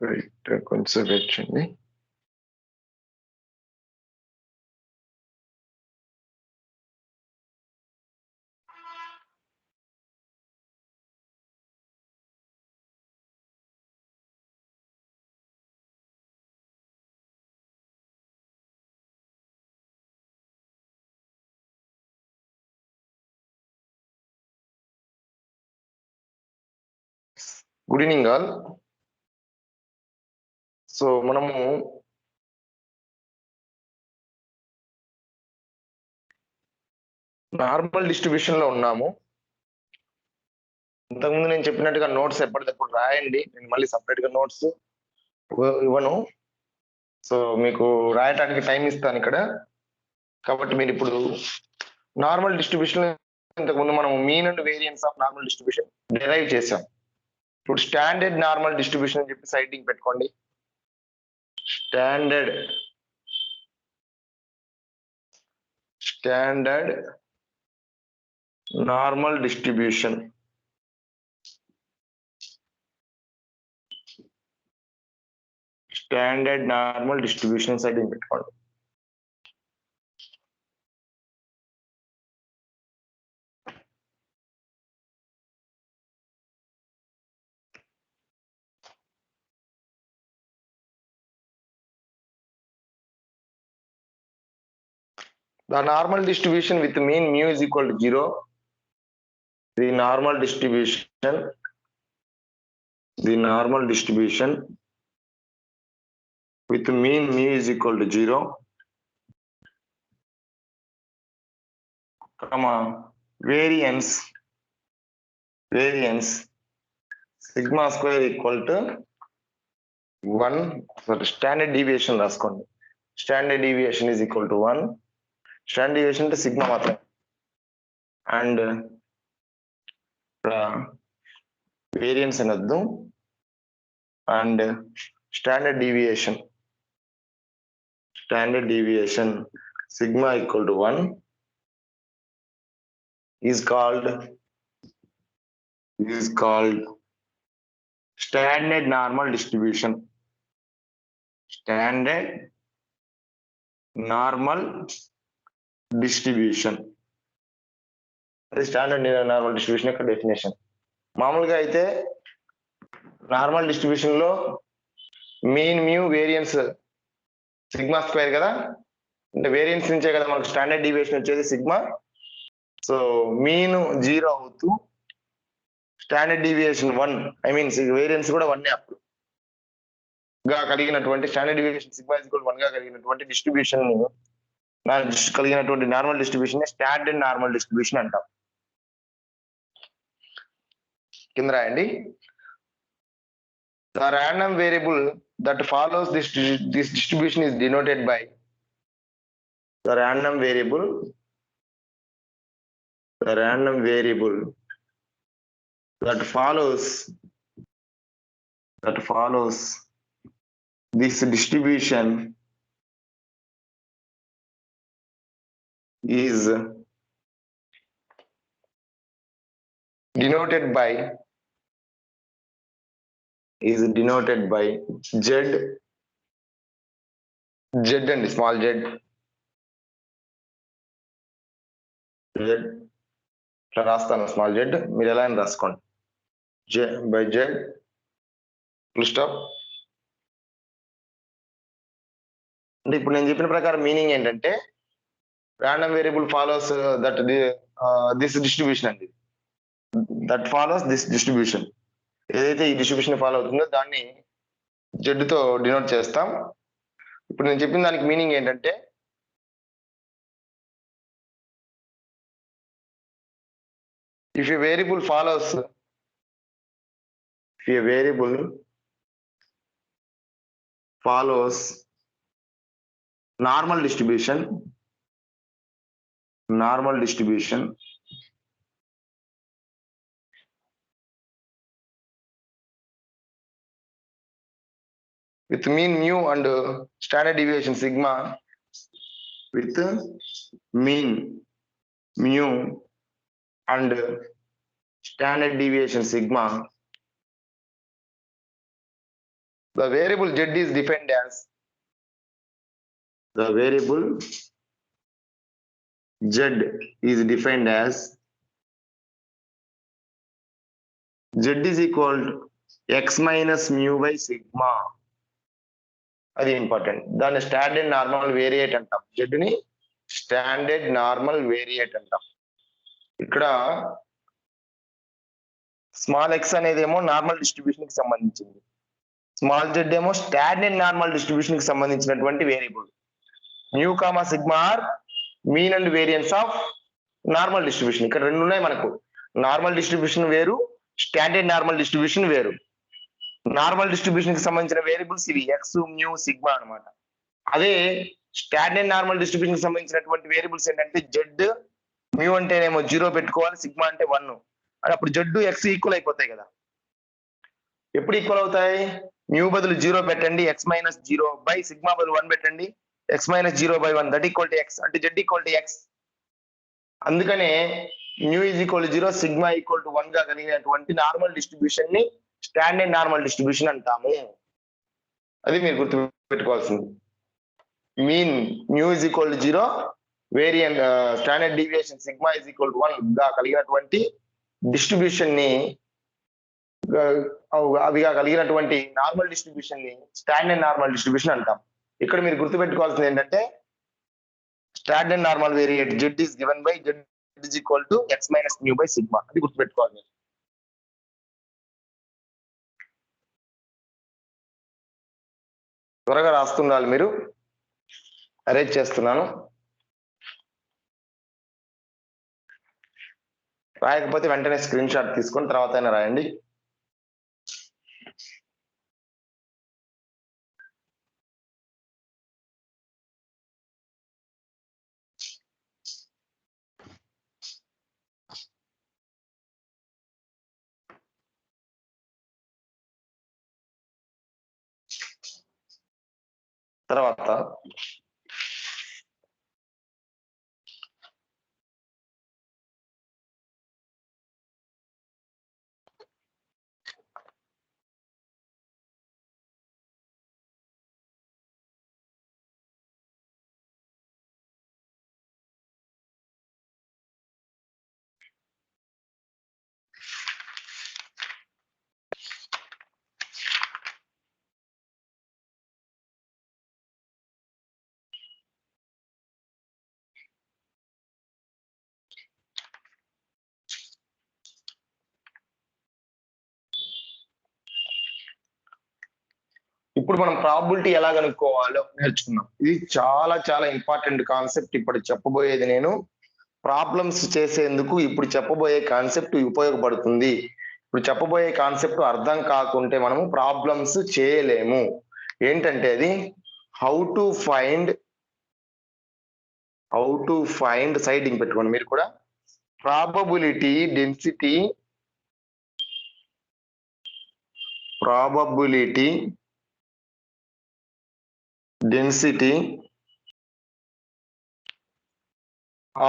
Right కొంచెం wait చేయండి. Good evening all. So మనము నార్మల్ డిస్ట్రిబ్యూషన్ లో ఉన్నాము. ఇంతకుముందు నేను చెప్పినట్టుగా నోట్స్ ఎప్పటికప్పుడు రాయండి. నేను మళ్ళీ సపరేట్ గా నోట్స్ ఇవ్వను. సో మీకు రాయటానికి టైం ఇస్తాను ఇక్కడ. కాబట్టి మీరు ఇప్పుడు నార్మల్ డిస్ట్రిబ్యూషన్ ఇంతకుముందు మనం mean and variance of normal distribution derive చేసాం. ఇప్పుడు స్టాండర్డ్ నార్మల్ డిస్ట్రిబ్యూషన్ అని చెప్పి సైటింగ్ పెట్టుకోండి. Standard normal distribution. Standard normal distribution citing పెట్టుకోండి. The normal distribution with mean mu is equal to 0. The normal distribution with mean mu is equal to 0, comma variance sigma square equal to 1. Standard deviation రాసుకోండి. Standard deviation is equal to 1. Standard deviation అంటే sigma మాత్రమే. And variance అనొద్దు. And standard deviation sigma equal to 1 is called standard normal distribution. Standard normal distribution. అది standard normal distribution యొక్క definition. మామూలుగా అయితే normal distribution లో mean mu variance sigma square కదా, అంటే వేరియన్స్ నుంచే కదా మనకు స్టాండర్డ్ డీవియేషన్ వచ్చేది సిగ్మా. సో మీన్ 0 అవుతూ standard deviation 1, I mean variance కూడా 1 అప్పుడు గా కలిగినటువంటి స్టాండర్డ్ డీవియేషన్ సిగ్మా ఈక్వల్ 1 గా కలిగినటువంటి డిస్ట్రిబ్యూషన్ కలిగినటువంటి normal distribution standard normal distribution అంటాం. కింద రాయండి. The random variable that follows this distribution is denoted by the random variable that follows this distribution is denoted by z and small z ఇట్లా రాస్తాను. Small z మీరు ఎలా అని రాసుకోండి. z by z full stop. అంటే ఇప్పుడు నేను చెప్పిన ప్రకారం మీనింగ్ ఏంటంటే random variable follows that this distribution అండి. that follows this distribution. ఏదైతే ఈ డిస్ట్రిబ్యూషన్ ఫాలో అవుతుందో దాన్ని z తో డినోట్ చేస్తాం. ఇప్పుడు నేను చెప్పిన దానికి మీనింగ్ ఏంటంటే if a variable follows normal distribution with mean mu and standard deviation sigma, with mean mu and standard deviation sigma, The variable z is defined as the variable z is defined as z is equal to x minus mu by sigma. అది important. దాన్ని standard normal variate అంటాం. z ని standard normal variate అంటాం. ఇక్కడ small x అనేది ఏమో normal distribution కి సంబంధించింది, స్మాల్ z ఏమో స్టాండర్డ్ నార్మల్ డిస్ట్రిబ్యూషన్ కి సంబంధించినటువంటి variable. Mu comma sigma are mean and variance of normal distribution. ఇక్కడ రెండు ఉన్నాయి మనకు, నార్మల్ డిస్ట్రిబ్యూషన్ వేరు, స్టాండర్డ్ నార్మల్ డిస్ట్రిబ్యూషన్ వేరు. నార్మల్ డిస్ట్రిబ్యూషన్ కి సంబంధించిన వేరియబుల్స్ ఇవి ఎక్స్, మ్యూ, సిగ్మా అనమాట. అదే స్టాండర్డ్ నార్మల్ డిస్ట్రిబ్యూషన్ కి సంబంధించినటువంటి వేరియబుల్స్ ఏంటంటే జెడ్, మ్యూ అంటేనేమో 0 పెట్టుకోవాలి, సిగ్మా అంటే 1. అని అప్పుడు జెడ్ ఎక్స్ ఈక్వల్ అయిపోతాయి కదా. ఎప్పుడు ఈక్వల్ అవుతాయి? మ్యూ బదులు 0 పెట్టండి, ఎక్స్ మైనస్ 0 బై సిగ్మా బదులు 1 పెట్టండి, x minus 0 by 1 that equal to x, అంటే జెడ్ ఈక్వల్ టు ఎక్స్. అందుకనే mu is equal to 0, sigma equal to 1 గా కలిగినటువంటి నార్మల్ డిస్ట్రిబ్యూషన్ ని స్టాండర్డ్ నార్మల్ డిస్ట్రిబ్యూషన్ అంటాము. అది మీరు గుర్తు పెట్టుకోవాల్సింది. Mean mu is equal to 0, variant standard deviation sigma is equal to 1 గా కలిగినటువంటి డిస్ట్రిబ్యూషన్ ని అవిగా కలిగినటువంటి నార్మల్ డిస్ట్రిబ్యూషన్ ని స్టాండర్డ్ నార్మల్ డిస్ట్రిబ్యూషన్ అంటాం. ఇక్కడ మీరు గుర్తుపెట్టుకోవాల్సింది ఏంటంటే standard normal variate z is given by z is equal to x minus mu by sigma. అది గుర్తుపెట్టుకోవాలి. త్వరగా రాస్తుండాలి, మీరు అరేంజ్ చేస్తున్నాను. రాయకపోతే వెంటనే స్క్రీన్ షాట్ తీసుకొని తర్వాత అయినా రాయండి. తర్వాత ఇప్పుడు మనం ప్రాబబిలిటీ ఎలా కనుక్కోవాలో నేర్చుకున్నాం. ఇది చాలా చాలా ఇంపార్టెంట్ కాన్సెప్ట్. ఇప్పుడు చెప్పబోయేది నేను ప్రాబ్లమ్స్ చేసేందుకు ఇప్పుడు చెప్పబోయే కాన్సెప్ట్ ఉపయోగపడుతుంది. ఇప్పుడు చెప్పబోయే కాన్సెప్ట్ అర్థం కాకుంటే మనము ప్రాబ్లమ్స్ చేయలేము. ఏంటంటే అది హౌ టు ఫైండ్ సైడింగ్ పెట్టుకోండి మీరు కూడా. Probability density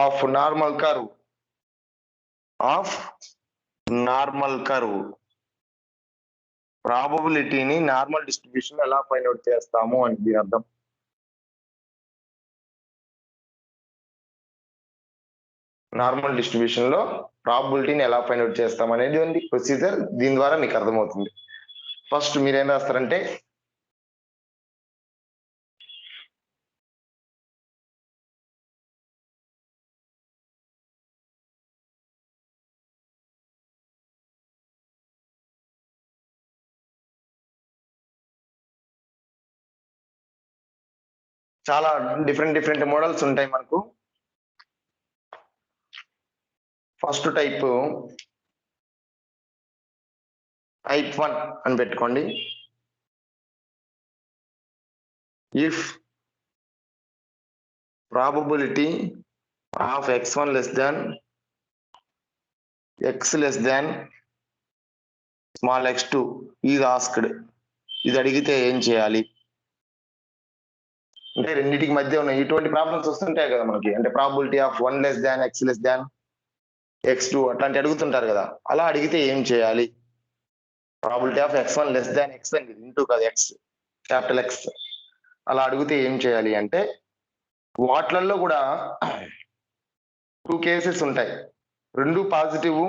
of normal curve. ప్రాబబిలిటీని నార్మల్ డిస్ట్రిబ్యూషన్ ఎలా ఫైండ్ అవుట్ చేస్తాము అని దీని అర్థం. నార్మల్ డిస్ట్రిబ్యూషన్ లో ప్రాబబిలిటీని ఎలా ఫైండ్ అవుట్ చేస్తాం అనేది ప్రొసీజర్. దీని ద్వారా మీకు అర్థమవుతుంది. ఫస్ట్ మీరేం రాస్తారంటే చాలా డిఫరెంట్ మోడల్స్ ఉంటాయి మనకు. ఫస్ట్ టైప్ 1 అని పెట్టుకోండి. If probability of x1 less than x less than small x2 is asked. ఇది అడిగితే ఏం చేయాలి అంటే రెండింటికి మధ్య ఉన్న ఇటువంటి ప్రాబ్లమ్స్ వస్తుంటాయి కదా మనకి. అంటే probability of 1 less than x less than x2 అట్లాంటి అడుగుతుంటారు కదా. అలా అడిగితే ఏం చేయాలి? Probability of x1 less than x అని ఇంటూ కాదు x క్యాపిటల్ ఎక్స్ అలా అడిగితే ఏం చేయాలి అంటే వాట్లల్లో కూడా 2 కేసెస్ ఉంటాయి, రెండు పాజిటివ్,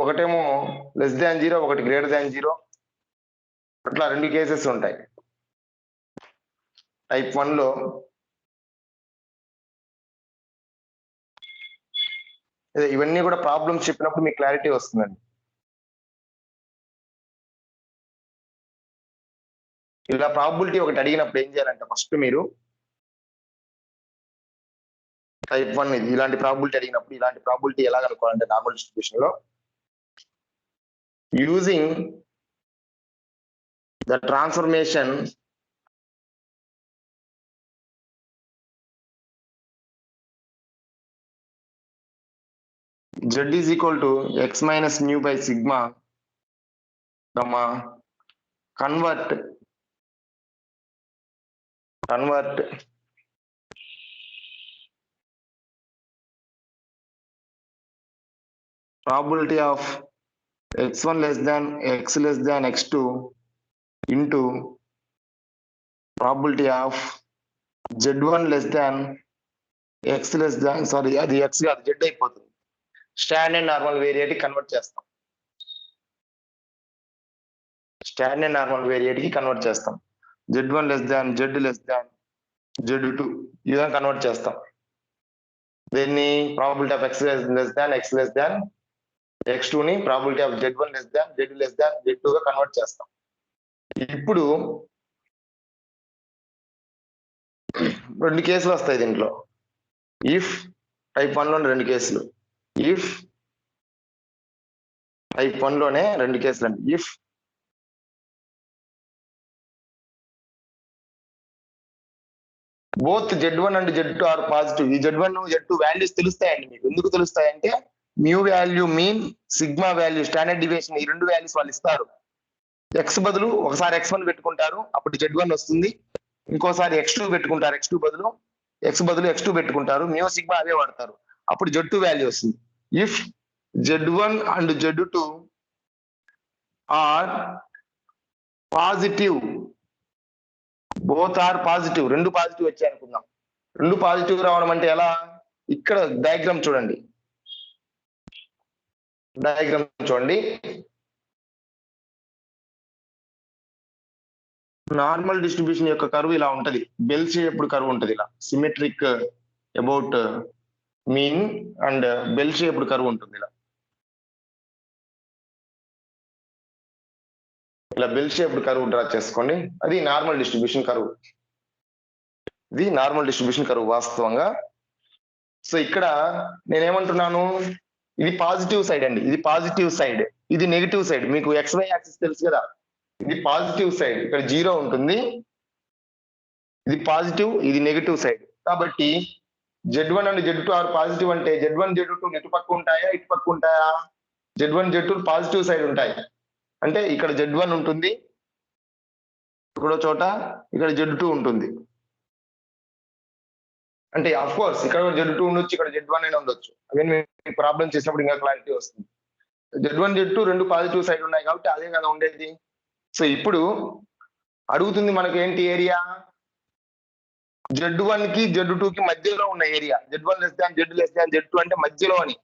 ఒకటేమో లెస్ దాన్ 0, ఒకటి గ్రేటర్ దాన్ 0, అట్లా 2 కేసెస్ ఉంటాయి. టైప్ 1 లో ఇవన్నీ కూడా ప్రాబ్లమ్స్ చెప్పినప్పుడు మీకు క్లారిటీ వస్తుందండి. ఇలా ప్రాబిలిటీ ఒకటి అడిగినప్పుడు ఏం చేయాలంటే ఫస్ట్ మీరు టైప్ 1 ఇలాంటి ప్రాబిలిటీ అడిగినప్పుడు ఇలాంటి ప్రాబిలిటీ ఎలా కనుక్కోవాలంటే నార్మల్ డిస్ట్రిబ్యూషన్ లో using the transformation z is equal to x minus mu by sigma, comma, convert probability of x1 less than x less than x2 into probability of z1 less than x less than, sorry అది x కాదు z అయిపోతుంది, standard normal variate convert చేస్తాం, standard normal variate కి convert చేస్తాం. z1 less దాన్ z less than z2 ఈ విధంగా convert చేస్తాం. దీన్ని probability of x less than x less than x2 ని probability of z1 less than z less than z2 గా convert చేస్తాం. ఇప్పుడు 2 కేసులు వస్తాయి దీంట్లో. ఇఫ్ టైప్ 1 లోనే 2 కేసులు, ఇఫ్ టైప్ 1 లోనే 2 కేసులు అండి. If both z1 and z2 are positive. ఈ z1 z2 వాల్యూస్ తెలుస్తాయండి మీకు. ఎందుకు తెలుస్తాయంటే mu value, mean, sigma value, standard deviation ఈ 2 వాల్యూస్ వాళ్ళు ఇస్తారు. x బదులు ఒకసారి x1 పెట్టుకుంటారు, అప్పుడు z1 వస్తుంది. ఇంకోసారి x2 పెట్టుకుంటారు, x2 బదులు x x2 పెట్టుకుంటారు, మ్యూ సిగ్మా అవే వాడతారు, అప్పుడు z2 వాల్యూ వస్తుంది. If z1 and z2 are positive, both are positive, 2 positive వచ్చాయి అనుకుందాం. 2 పాజిటివ్ రావడం అంటే ఎలా? ఇక్కడ డయాగ్రామ్ చూడండి, డయాగ్రామ్ చూడండి. నార్మల్ డిస్ట్రిబ్యూషన్ యొక్క కర్వ్ ఇలా ఉంటది, బెల్ షేప్డ్ కర్వ్ ఉంటది, ఇలా symmetric about mean and bell shaped curve ఉంటుంది. ఇలా బెల్ షేప్డ్ కర్వ్ డ్రా చేసుకోండి. అది నార్మల్ డిస్ట్రిబ్యూషన్ కర్వ్, ఇది నార్మల్ డిస్ట్రిబ్యూషన్ కర్వ్ వాస్తవంగా. సో ఇక్కడ నేనేమంటున్నాను, ఇది పాజిటివ్ సైడ్ అండి, ఇది పాజిటివ్ సైడ్, ఇది నెగిటివ్ సైడ్. మీకు XY యాక్సిస్ తెలుసు కదా, ఇది పాజిటివ్ సైడ్, ఇక్కడ 0 ఉంటుంది, ఇది పాజిటివ్, ఇది నెగిటివ్ సైడ్. కాబట్టి z1 and z2 are positive అంటే z1 z2 ఇటు పక్క ఉంటాయా ఇటు పక్క ఉంటాయా? z1 z2 పాజిటివ్ సైడ్ ఉంటాయి. అంటే ఇక్కడ z1 ఉంటుంది, ఇక్కడో చోట ఇక్కడ z2 ఉంటుంది. అంటే ఆఫ్ కోర్స్ ఇక్కడ z2 ఉండొచ్చు, ఇక్కడ z1 అయినా ఉండొచ్చు. అదే మీకు ప్రాబ్లం చేసినప్పుడు ఇంకా క్లారిటీ వస్తుంది. z1 z2 రెండు పాజిటివ్ సైడ్ ఉన్నాయి కాబట్టి అదే కదా ఉండేది. సో ఇప్పుడు అడుగుతుంది మనకి ఏంటి ఏరియా? z1 కి z2 కి మధ్యలో ఉన్న ఏరియా. z1 లెస్ దాన్ z లెస్ దాన్ z2 అంటే మధ్యలో అని.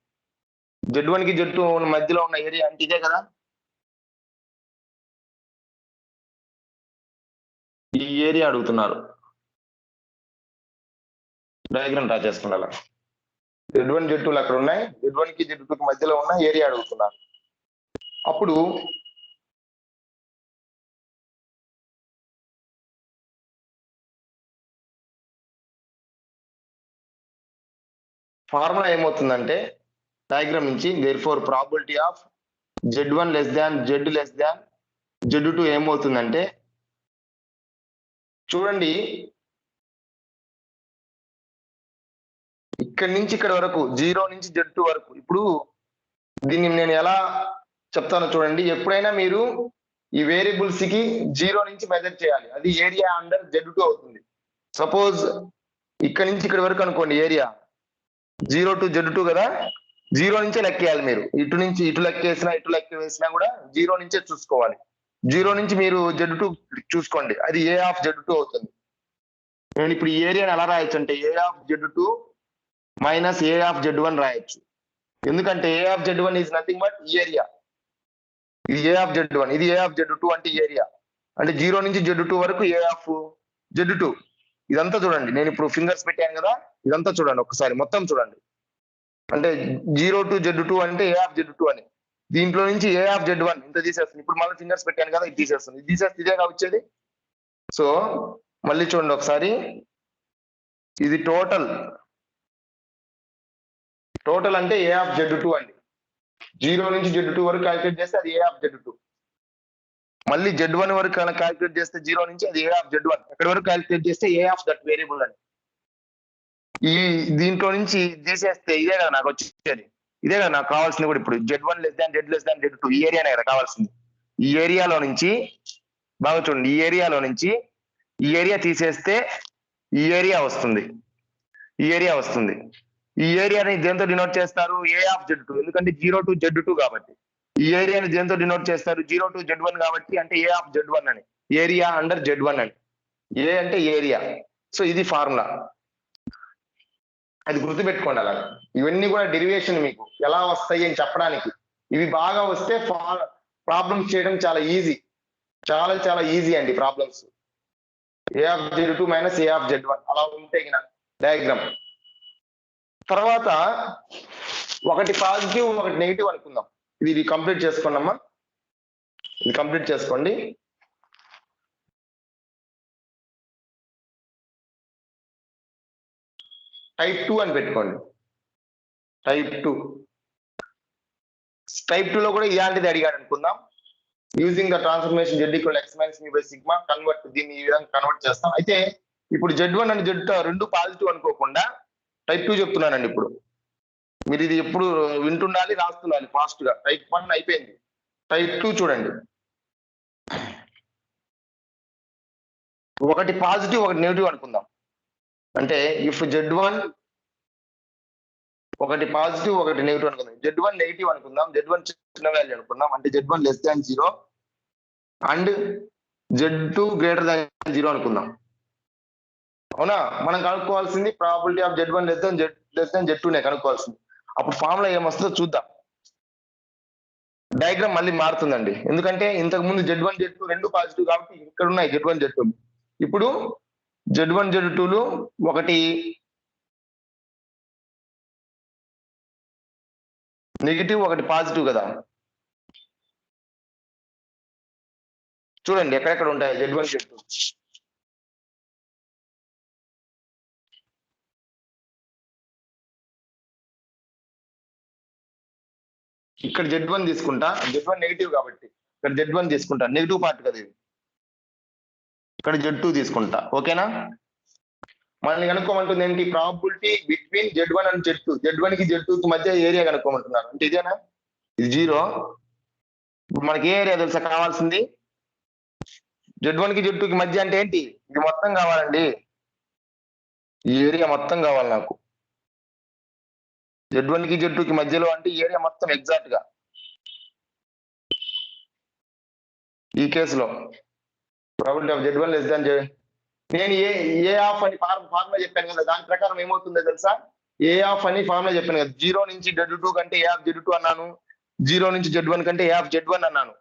z1 కి z2 మధ్యలో ఉన్న ఏరియా అంటే ఇదే కదా. ఈ ఏరియా అడుగుతున్నారు, డయాగ్రామ్ డ్రా చేసుకున్నా. z1 z2 అక్కడ ఉన్నాయి, z1 కి z2 కి మధ్యలో ఉన్న ఏరియా అడుగుతున్నారు. అప్పుడు ఫార్ములా ఏమవుతుందంటే డయాగ్రామ్ నుంచి therefore probability of z1 less than z less than z2 ఏమవుతుందంటే, చూడండి ఇక్కడి నుంచి ఇక్కడ వరకు 0 నుంచి z2 వరకు. ఇప్పుడు దీన్ని నేను ఎలా చెప్తానో చూడండి. ఎప్పుడైనా మీరు ఈ వేరియబుల్స్ కి 0 నుంచి మెజర్ చేయాలి, అది ఏరియా అండర్ z2 అవుతుంది. సపోజ్ ఇక్కడ నుంచి ఇక్కడ వరకు అనుకోండి, ఏరియా 0 to z2 కదా, 0 నుంచే లెక్కేయాలి మీరు. ఇటు నుంచి ఇటు లెక్క వేసినా ఇటు లెక్క వేసినా కూడా 0 నుంచే చూసుకోవాలి. జీరో నుంచి మీరు Z2 చూసుకోండి, అది A ఆఫ్ Z2 అవుతుంది. నేను ఇప్పుడు ఈ ఏరియాని ఎలా రాయొచ్చు అంటే A of Z2 minus A of Z1 రాయొచ్చు. ఎందుకంటే A of Z1 is nothing but ఈ ఏరియా, ఇది A ఆఫ్ Z1, ఇది A ఆఫ్ Z2 అంటే ఏరియా, అంటే జీరో నుంచి Z2 వరకు A ఆఫ్ Z2. ఇదంతా చూడండి, నేను ఇప్పుడు ఫింగర్స్ పెట్టాను కదా, ఇదంతా చూడండి ఒకసారి మొత్తం చూడండి. అంటే జీరో టు Z2 అంటే A ఆఫ్ Z2 అని, దీంట్లో నుంచి A ఆఫ్ Z1 ఇంత తీసేస్తుంది. ఇప్పుడు మళ్ళీ ఫింగర్స్ పెట్టాను కదా, ఇది తీసేస్తుంది, ఇది తీసేస్తే ఇదేగా వచ్చేది. సో మళ్ళీ చూడండి ఒకసారి, ఇది టోటల్ అంటే A ఆఫ్ Z2 అండి. జీరో నుంచి Z2 వరకు క్యాలిక్యులేట్ చేస్తే అది A ఆఫ్ Z2. మళ్ళీ Z1 వరకు క్యాలిక్యులేట్ చేస్తే జీరో నుంచి అది A ఆఫ్ Z1, ఎక్కడి వరకు క్యాలిక్యులేట్ చేస్తే A ఆఫ్ దట్ వేరియబుల్ అని. ఈ దీంట్లో నుంచి తీసేస్తే ఇదే కదా నాకు వచ్చేది, ఇదే కదా నాకు కావాల్సింది కూడా. ఇప్పుడు Z1 లెస్ దాన్ Z2 ఈ ఏరియానే కదా కావాల్సింది. ఈ ఏరియాలో నుంచి బాగా చూడండి, ఈ ఏరియాలో నుంచి ఈ ఏరియా తీసేస్తే ఈ ఏరియా వస్తుంది, ఈ ఏరియా వస్తుంది. ఈ ఏరియాని దేంతో డినోట్ చేస్తారు? A ఆఫ్ Z2, ఎందుకంటే జీరో టు Z2 కాబట్టి. ఈ ఏరియాని దేంతో డినోట్ చేస్తారు? జీరో టు Z1 కాబట్టి, అంటే A ఆఫ్ Z1 అని, ఏరియా అండర్ Z1 అని. ఏ అంటే ఏరియా. సో ఇది ఫార్ములా, అది గుర్తుపెట్టుకోండి. అలా ఇవన్నీ కూడా డెరివేషన్ మీకు ఎలా వస్తాయి అని చెప్పడానికి. ఇవి బాగా వస్తే ప్రాబ్లమ్స్ చేయడం చాలా ఈజీ, చాలా ఈజీ అండి problems. A of Z2 minus A of Z1 అలా ఉంటే డయాగ్రామ్. తర్వాత ఒకటి పాజిటివ్ ఒకటి నెగిటివ్ అనుకుందాం. ఇది కంప్లీట్ చేసుకోండమ్మా, ఇది కంప్లీట్ చేసుకోండి. టైప్ 2 అని పెట్టుకోండి. టైప్ 2 లో కూడా ఇలాంటిది అడిగాడు అనుకుందాం. Using the transformation Z equal X minus me by sigma convert, దీన్ని ఈ విధంగా కన్వర్ట్ చేస్తాం. అయితే ఇప్పుడు Z1 అండ్ Z2 రెండు పాజిటివ్ అనుకోకుండా టైప్ 2 చెప్తున్నానండి. ఇప్పుడు మీరు ఇది ఎప్పుడు వింటుండాలి, రాస్తుండాలి ఫాస్ట్ గా. టైప్ 1 అయిపోయింది, టైప్ 2 చూడండి. ఒకటి పాజిటివ్ ఒకటి నెగిటివ్ అనుకుందాం. అంటే ఇఫ్ Z1 ఒకటి పాజిటివ్ ఒకటి నెగిటివ్ అనుకుందాం. Z1 నెగిటివ్ అనుకుందాం, Z1 చిన్న వాల్యూ అనుకుందాం, అంటే Z1 less than 0 and Z2 greater than 0 అనుకుందాం. అవునా? మనం కనుక్కోవాల్సింది probability of Z1 less than Z2 నే కనుక్కోవాల్సింది. అప్పుడు ఫార్ములా ఏమొస్తుందో చూద్దాం. డయాగ్రామ్ మళ్ళీ మారుతుందండి, ఎందుకంటే ఇంతకు ముందు Z1 Z2 రెండు పాజిటివ్ కాబట్టి ఇక్కడ ఉన్నాయి Z1 Z2. ఇప్పుడు Z1 Z2లు ఒకటి నెగిటివ్ ఒకటి పాజిటివ్ కదా. చూడండి ఎక్కడెక్కడ ఉంటాయి Z1 Z2. ఇక్కడ Z1 తీసుకుంటా, Z1 నెగిటివ్ కాబట్టి ఇక్కడ Z1 తీసుకుంటా, నెగిటివ్ పార్ట్ కదా ఇది. ఇక్కడ Z2 తీసుకుంటా, ఓకేనా? మనల్ని కనుక్కోమంటుంది ఏంటి? Probability between Z1 and Z2. Z1 కి Z2 కి మధ్య ఏరియా కనుక్కోమంటున్నారు. అంటే ఇదేనా? ఇది 0. ఇప్పుడు మనకి ఏ ఏరియా తెలుసా కావాల్సింది? Z1 కి Z2 కి మధ్య అంటే ఏంటి? ఇది మొత్తం కావాలండి, ఈ ఏరియా మొత్తం కావాలి నాకు. Z1 కి Z2 కి మధ్యలో అంటే ఈ ఏరియా మొత్తం ఎగ్జాక్ట్ గా. ఈ కేసులో ప్రాబిలిటీ ఆఫ్ Z1 లెస్ దాన్ నేను ఏ ఆఫ్ అని ఫార్ములా చెప్పాను కదా, దాని ప్రకారం ఏమవుతుందో తెలుసా? ఏ ఆఫ్ అని ఫార్ములా చెప్పాను కదా, జీరో నుంచి Z2 కంటే A ఆఫ్ Z2 అన్నాను, జీరో నుంచి Z1 కంటే A ఆఫ్ Z1 అన్నాను.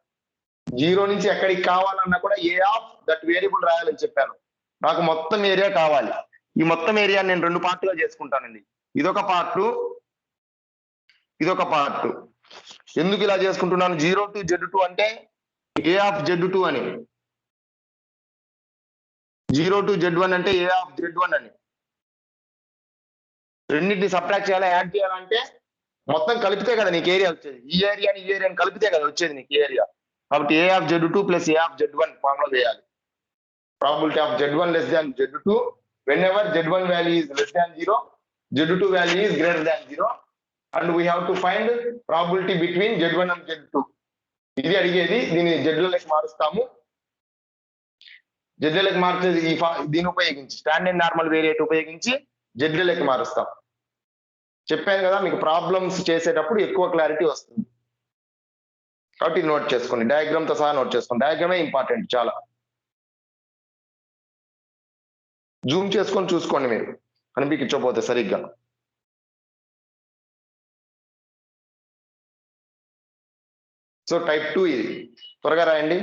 జీరో నుంచి ఎక్కడికి కావాలన్నా కూడా ఏ ఆఫ్ దట్ వేరియబుల్ రాయాలని చెప్పాను. నాకు మొత్తం ఏరియా కావాలి. ఈ మొత్తం ఏరియా నేను రెండు పార్ట్లుగా చేసుకుంటానండి. ఇదొక పార్ట్, ఇదొక పార్ట్. ఎందుకు ఇలా చేసుకుంటున్నాను? జీరో టు Z2 అంటే A ఆఫ్ Z2 అని, జీరో టు Z1 అంటే A ఆఫ్ Z1 అని. రెండింటిని సబ్ట్రాక్ట్ చేయాలా, యాడ్ చేయాలంటే మొత్తం కలిపితే కదా నీకు ఏరియా వచ్చేది. ఈ ఏరియాని కలిపితే కదా వచ్చేది నీకు ఏరియా. కాబట్టి A of Z2 plus A of Z1 formula వేయాలి. Probability of Z1 less than Z2 whenever Z1 value is less than 0, Z2 value is greater than 0, and we have to find probability between Z1 and Z2. ఇది అడిగేది. దీన్ని జెడ్లకి మారుస్తాము. జెడ్లకి మార్చేది దీన్ని ఉపయోగించి, standard normal variate ఉపయోగించి జెడ్లకి మారుస్తాం. చెప్పాను కదా మీకు, ప్రాబ్లమ్స్ చేసేటప్పుడు ఎక్కువ క్లారిటీ వస్తుంది. కాబట్టి నోట్ చేసుకోండి, డయాగ్రామ్ తో సహా నోట్ చేసుకోండి. డయాగ్రామే ఇంపార్టెంట్ చాలా. జూమ్ చేసుకొని చూసుకోండి మీరు కనిపించకపోతే సరిగ్గా. సో టైప్ 2 ఇది, త్వరగా రాయండి.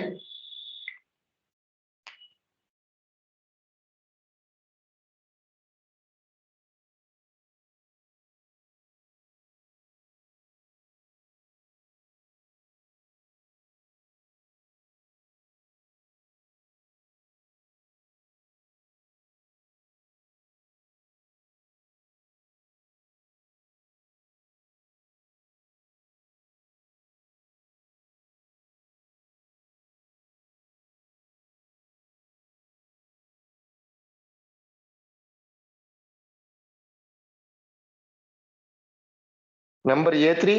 నెంబర్ A3,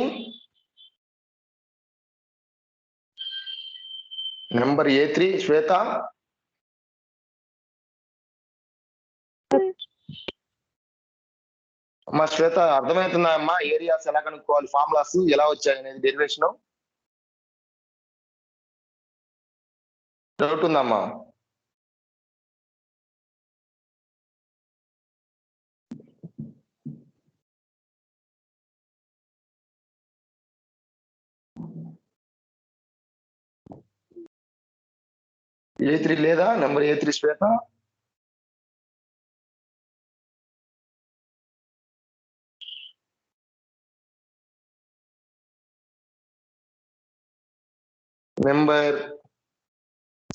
నెంబర్ A3 శ్వేత. అమ్మా శ్వేత అర్థమవుతుందా అమ్మా? ఏరియాస్ ఎలా కనుక్కోవాలి, ఫార్ములాస్ ఎలా వచ్చాయి అనేది, డెరివేషన్ డౌట్ ఉందమ్మా? A3 లేదా? నెంబర్ A3 శ్వేత. నెంబర్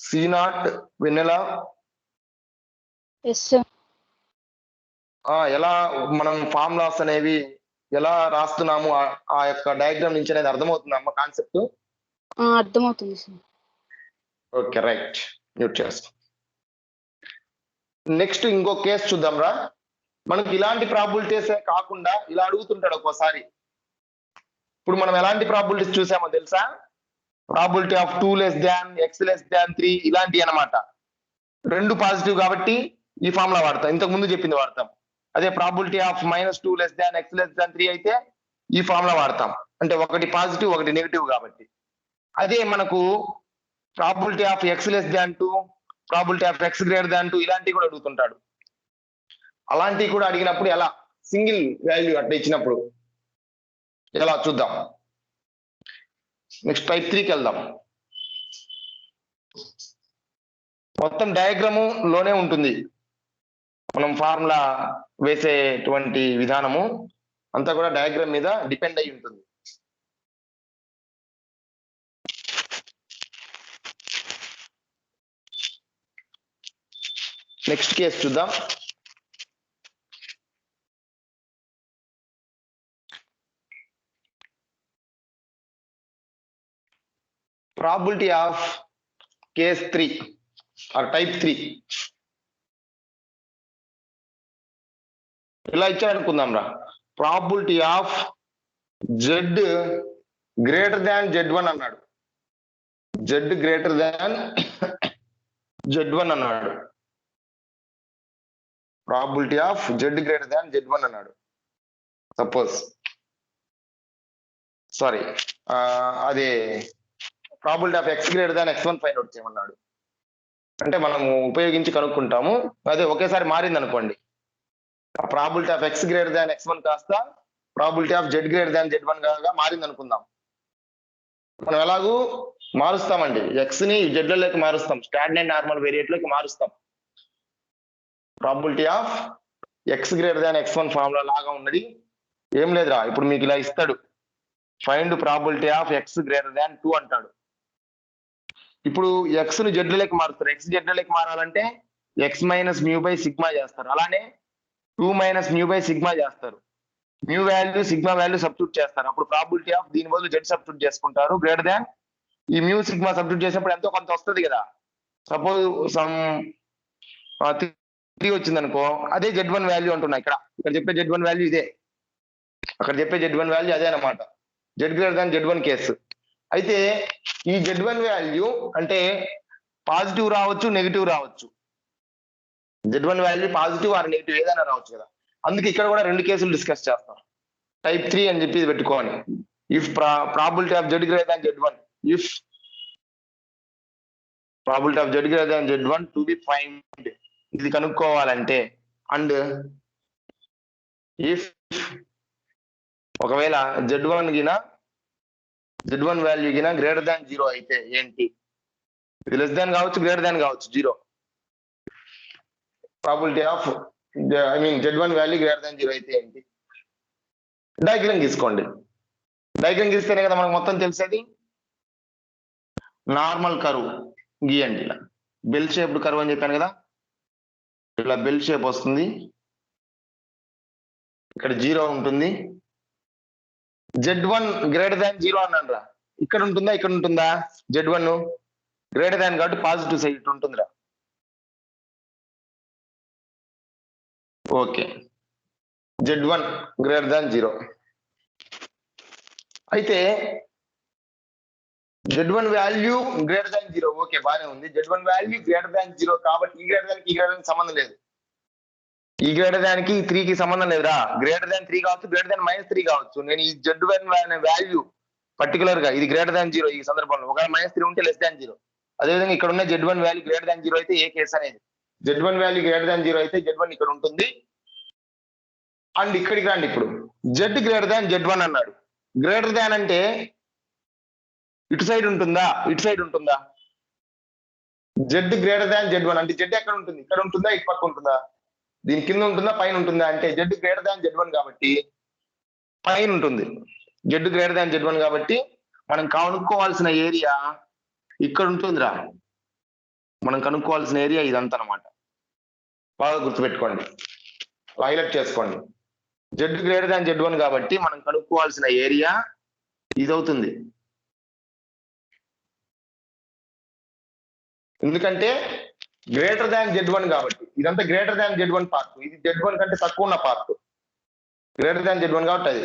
C0 వెన్నెల. ఎలా మనం ఫార్ములాస్ అనేవి ఎలా రాస్తున్నాము ఆ యొక్క డయాగ్రామ్ నుంచి అనేది అర్థమవుతుంది అమ్మ కాన్సెప్ట్? అర్థమవుతుంది సార్. ఓకే రైట్, మ్యూట్ చేస్తాం. నెక్స్ట్ ఇంకో కేసు చూద్దాం రా. మనకి ఇలాంటి ప్రాబిలిటీసే కాకుండా ఇలా అడుగుతుంటాడు ఒక్కోసారి. ఇప్పుడు మనం ఎలాంటి ప్రాబిలిటీస్ చూసామో తెలుసా? Probability of 2 less than x less than 3 ఇలాంటివి అన్నమాట. రెండు పాజిటివ్ కాబట్టి ఈ ఫార్ములా వాడతాం, ఇంతకు ముందు చెప్పింది వాడతాం. అదే probability of -2 less than x less than 3 అయితే ఈ ఫార్ములా వాడతాం, అంటే ఒకటి పాజిటివ్ ఒకటి నెగిటివ్ కాబట్టి. అదే మనకు probability of x less than 2, probability of x greater than 2 ఇలాంటివి కూడా అడుగుతుంటాడు. అలాంటివి కూడా అడిగినప్పుడు ఎలా, సింగిల్ వాల్యూ అట్లా ఇచ్చినప్పుడు ఎలా చూద్దాం. నెక్స్ట్ టైప్ 3కి వెళ్దాం. మొత్తం డయాగ్రాము లోనే ఉంటుంది, మనం ఫార్ములా వేసేటువంటి విధానము అంతా కూడా డయాగ్రామ్ మీద డిపెండ్ అయి ఉంటుంది. నెక్స్ట్ కేసు చూద్దాం. Probability of case 3 or type 3 ఇలా ఇచ్చాడు అనుకుందాం రా. Probability of Z greater than Z1 అన్నాడు, Z గ్రేటర్ దాన్ Z1 అన్నాడు. Probability of Z greater than Z1 అన్నాడు. సపోజ్ సారీ అదే probability of x greater than x1 find out చేయమన్నాడు. అంటే మనము ఉపయోగించి కనుక్కుంటాము, అదే ఒకేసారి మారింది అనుకోండి, probability of x greater than x1 కాస్త probability of Z greater than Z1 గా మారింది అనుకుందాం. మనం ఎలాగూ మారుస్తామండి, x ని Z లోకి మారుస్తాం, స్టాండర్డ్ నార్మల్ వేరియేట్ లోకి మారుస్తాం. Probability of x greater than x1 formula లాగా ఉన్నది, ఏం లేదురా. ఇప్పుడు మీకు ఇలా ఇస్తాడు, find probability of x greater than 2 అంటాడు. ఇప్పుడు x ను Z లోకి మారుస్తారు, x Z లోకి మారాలంటే x minus mu by sigma చేస్తారు, అలానే 2 మైనస్ మ్యూ బై సిగ్మా చేస్తారు. Mu value sigma value substitute చేస్తారు, అప్పుడు ప్రాబిలిటీ ఆఫ్ దీని బదులు Z సబ్స్టిట్యూట్ చేసుకుంటారు. గ్రేటర్ దాన్ ఈ మ్యూ సిగ్మా సబ్స్టిట్యూట్ చేసినప్పుడు ఎంతో కొంత వస్తుంది కదా. సపోజ్ సమ్ 3 వచ్చింది అనుకో, అదే Z1 వాల్యూ అంటున్నా. ఇక్కడ చెప్పే Z1 వాల్యూ ఇదే, అక్కడ చెప్పే Z1 వాల్యూ అదే అన్నమాట, Z greater than Z1 case. అయితే ఈ Z1 వాల్యూ అంటే పాజిటివ్ రావచ్చు, నెగిటివ్ రావచ్చు. Z1 value positive or negative ఏదైనా రావచ్చు కదా. అందుకే ఇక్కడ కూడా రెండు కేసులు డిస్కస్ చేస్తాం. టైప్ 3 అని చెప్పి పెట్టుకోవాలి. If probability of Z greater than Z1 if probability of Z greater than Z1 to be find, ఇది కనుక్కోవాలంటే, అండ్ ఇఫ్ ఒకవేళ Z1 గిన Z1 వాల్యూ గిన గ్రేటర్ దాన్ 0 అయితే ఏంటి? ఇది లెస్ దాన్ కావచ్చు, గ్రేటర్ దాన్ కావచ్చు, 0. Probability of Z1 value greater than 0 అయితే ఏంటి? డయాగ్రామ్ గీసుకోండి. డయాగ్రామ్ గీస్తేనే కదా మనకు మొత్తం తెలిసేది. నార్మల్ కర్వ్ గీయండి. ఇలా బెల్ షేప్డ్ కర్వ్ అని చెప్పాను కదా, ఇలా బెల్ షేప్ వస్తుంది. ఇక్కడ 0 ఉంటుంది. Z1 గ్రేటర్ దాన్ 0 అన్నాను రా. ఇక్కడ ఉంటుందా, ఇక్కడ ఉంటుందా? Z1 గ్రేటర్ దాన్ కాబట్టి పాజిటివ్ సైడ్ ఉంటుందిరా. ఓకే, Z1 గ్రేటర్ దాన్ 0 అయితే Z1 value greater than 0. Okay, బాగానే ఉంది. Z1 వాల్యూ గ్రేటర్ దాన్ 0 కాబట్టి ఈ గ్రేటర్ దానికి సంబంధం లేదు. ఈ గ్రేటర్ దానికి 3 కి సంబంధం లేదురా. గ్రేటర్ దాన్ 3 కావచ్చు, గ్రేటర్ దాన్ -3 కావచ్చు. నేను ఈ Z1 వాల్యూ పర్టికులర్ గా ఇది గ్రేటర్ దాన్ 0 ఈ సందర్భంలో. ఒకవేళ -3 ఉంటే లెస్ దాన్ 0. అదేవిధంగా ఇక్కడ ఉన్న Z1 వాల్యూ గ్రేటర్ దాన్ 0 అయితే ఏ కేసు అనేది. Z1 వాల్యూ గ్రేటర్ దాన్ 0 అయితే Z1 ఇక్కడ ఉంటుంది. అండ్ ఇక్కడికి రండి. ఇప్పుడు Z గ్రేటర్ దాన్ Z1 అన్నాడు. గ్రేటర్ దాన్ అంటే ఇటు సైడ్ ఉంటుందా, ఇటు సైడ్ ఉంటుందా? Z గ్రేటర్ దాన్ Z1 అంటే Z ఎక్కడ ఉంటుంది? ఇక్కడ ఉంటుందా, ఇటు పక్క ఉంటుందా? దీని కింద ఉంటుందా, పైన ఉంటుందా? అంటే Z గ్రేటర్ దాన్ Z1 కాబట్టి పైన ఉంటుంది. Z గ్రేటర్ దాన్ Z1 కాబట్టి మనం కనుక్కోవాల్సిన ఏరియా ఇక్కడ ఉంటుందిరా. మనం కనుక్కోవాల్సిన ఏరియా ఇదంతా అన్నమాట. బాగా గుర్తుపెట్టుకోండి, హైలైట్ చేసుకోండి. Z గ్రేటర్ దాన్ Z1 కాబట్టి మనం కనుక్కోవాల్సిన ఏరియా ఇది అవుతుంది. ఎందుకంటే గ్రేటర్ దాన్ Z1 కాబట్టి ఇదంతా గ్రేటర్ దాన్ Z1 పార్ట్. ఇది Z1 కంటే తక్కువ ఉన్న పార్ట్. గ్రేటర్ దాన్ Z1 కాబట్టి అది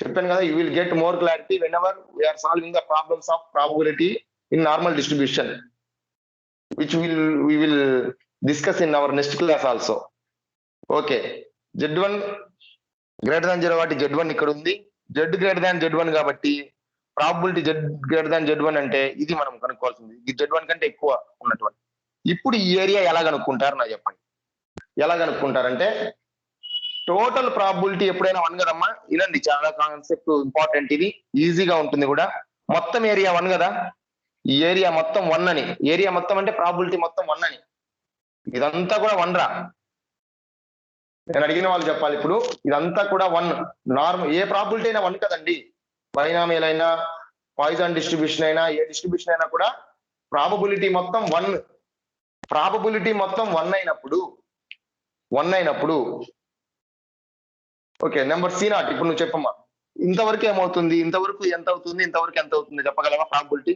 చెప్పాను కదా. You will get more clarity whenever we're solving the problems of probability in normal distribution, which we will discuss in our next class also. Okay, Z1 greater than 0 కాబట్టి Z1 ఇక్కడ ఉంది. Z greater than Z1 కాబట్టి probability Z greater than Z1 అంటే ఇది మనం కనుక్కోవాల్సింది. ఇది Z1 కంటే ఎక్కువ ఉన్నటువంటి. ఇప్పుడు ఈ ఏరియా ఎలా కనుక్కుంటారు నాకు చెప్పండి. ఎలా కనుక్కుంటారంటే టోటల్ ప్రాబబిలిటీ ఎప్పుడైనా 1 కదమ్మా. ఇదండి చాలా కాన్సెప్ట్ ఇంపార్టెంట్, ఇది ఈజీగా ఉంటుంది కూడా. మొత్తం ఏరియా 1 కదా, ఈ ఏరియా మొత్తం 1 అని. ఏరియా మొత్తం అంటే ప్రాబబిలిటీ మొత్తం 1 అని. ఇదంతా కూడా 1 రా. నేను అడిగిన వాళ్ళు చెప్పాలి. ఇప్పుడు ఇదంతా కూడా 1 నార్మల్. ఏ ప్రాబబిలిటీ అయినా 1 కదండి. బైనామియల్ అయినా, పాయిజన్ డిస్ట్రిబ్యూషన్ అయినా, ఏ డిస్ట్రిబ్యూషన్ అయినా కూడా ప్రాబబిలిటీ మొత్తం 1. ప్రాబబిలిటీ మొత్తం 1 అయినప్పుడు ఓకే, నెంబర్ C0 ఇప్పుడు నువ్వు చెప్పమ్మా. ఇంతవరకు ఏమవుతుంది, ఇంతవరకు ఎంత అవుతుంది, ఇంతవరకు ఎంత అవుతుంది చెప్పగలవా? ప్రాబబిలిటీ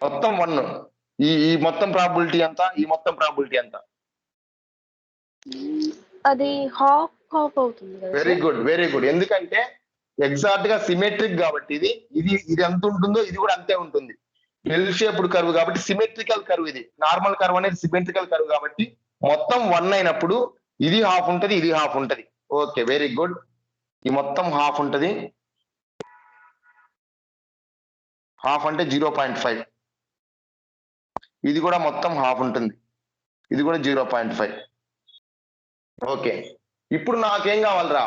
మొత్తం 1. ఈ మొత్తం ప్రాబబిలిటీ ఎంత, ఈ మొత్తం ప్రాబబిలిటీ ఎంత? అది హాఫ్ హాఫ్ అవుతుంది కదా. Very good, very good. ఎందుకంటే ఎగ్జాక్ట్ గా సిమెట్రిక్ కాబట్టి ఇది ఇది ఎంత ఉంటుందో ఇది కూడా అంతే ఉంటుంది. బెల్ షేప్డ్ కర్వ్ కాబట్టి సిమెట్రికల్ కర్వ్. ఇది నార్మల్ కర్వ్ అనేది సిమెట్రికల్ కర్వ్ కాబట్టి మొత్తం 1 అయినప్పుడు ఇది హాఫ్ ఉంటది, ఇది హాఫ్ ఉంటది. Okay, very good. ఈ మొత్తం హాఫ్ ఉంటది. హాఫ్ అంటే 0.5. ఇది కూడా మొత్తం హాఫ్ ఉంటుంది, ఇది కూడా 0.5. ఓకే, ఇప్పుడు నాకేం కావాలిరా?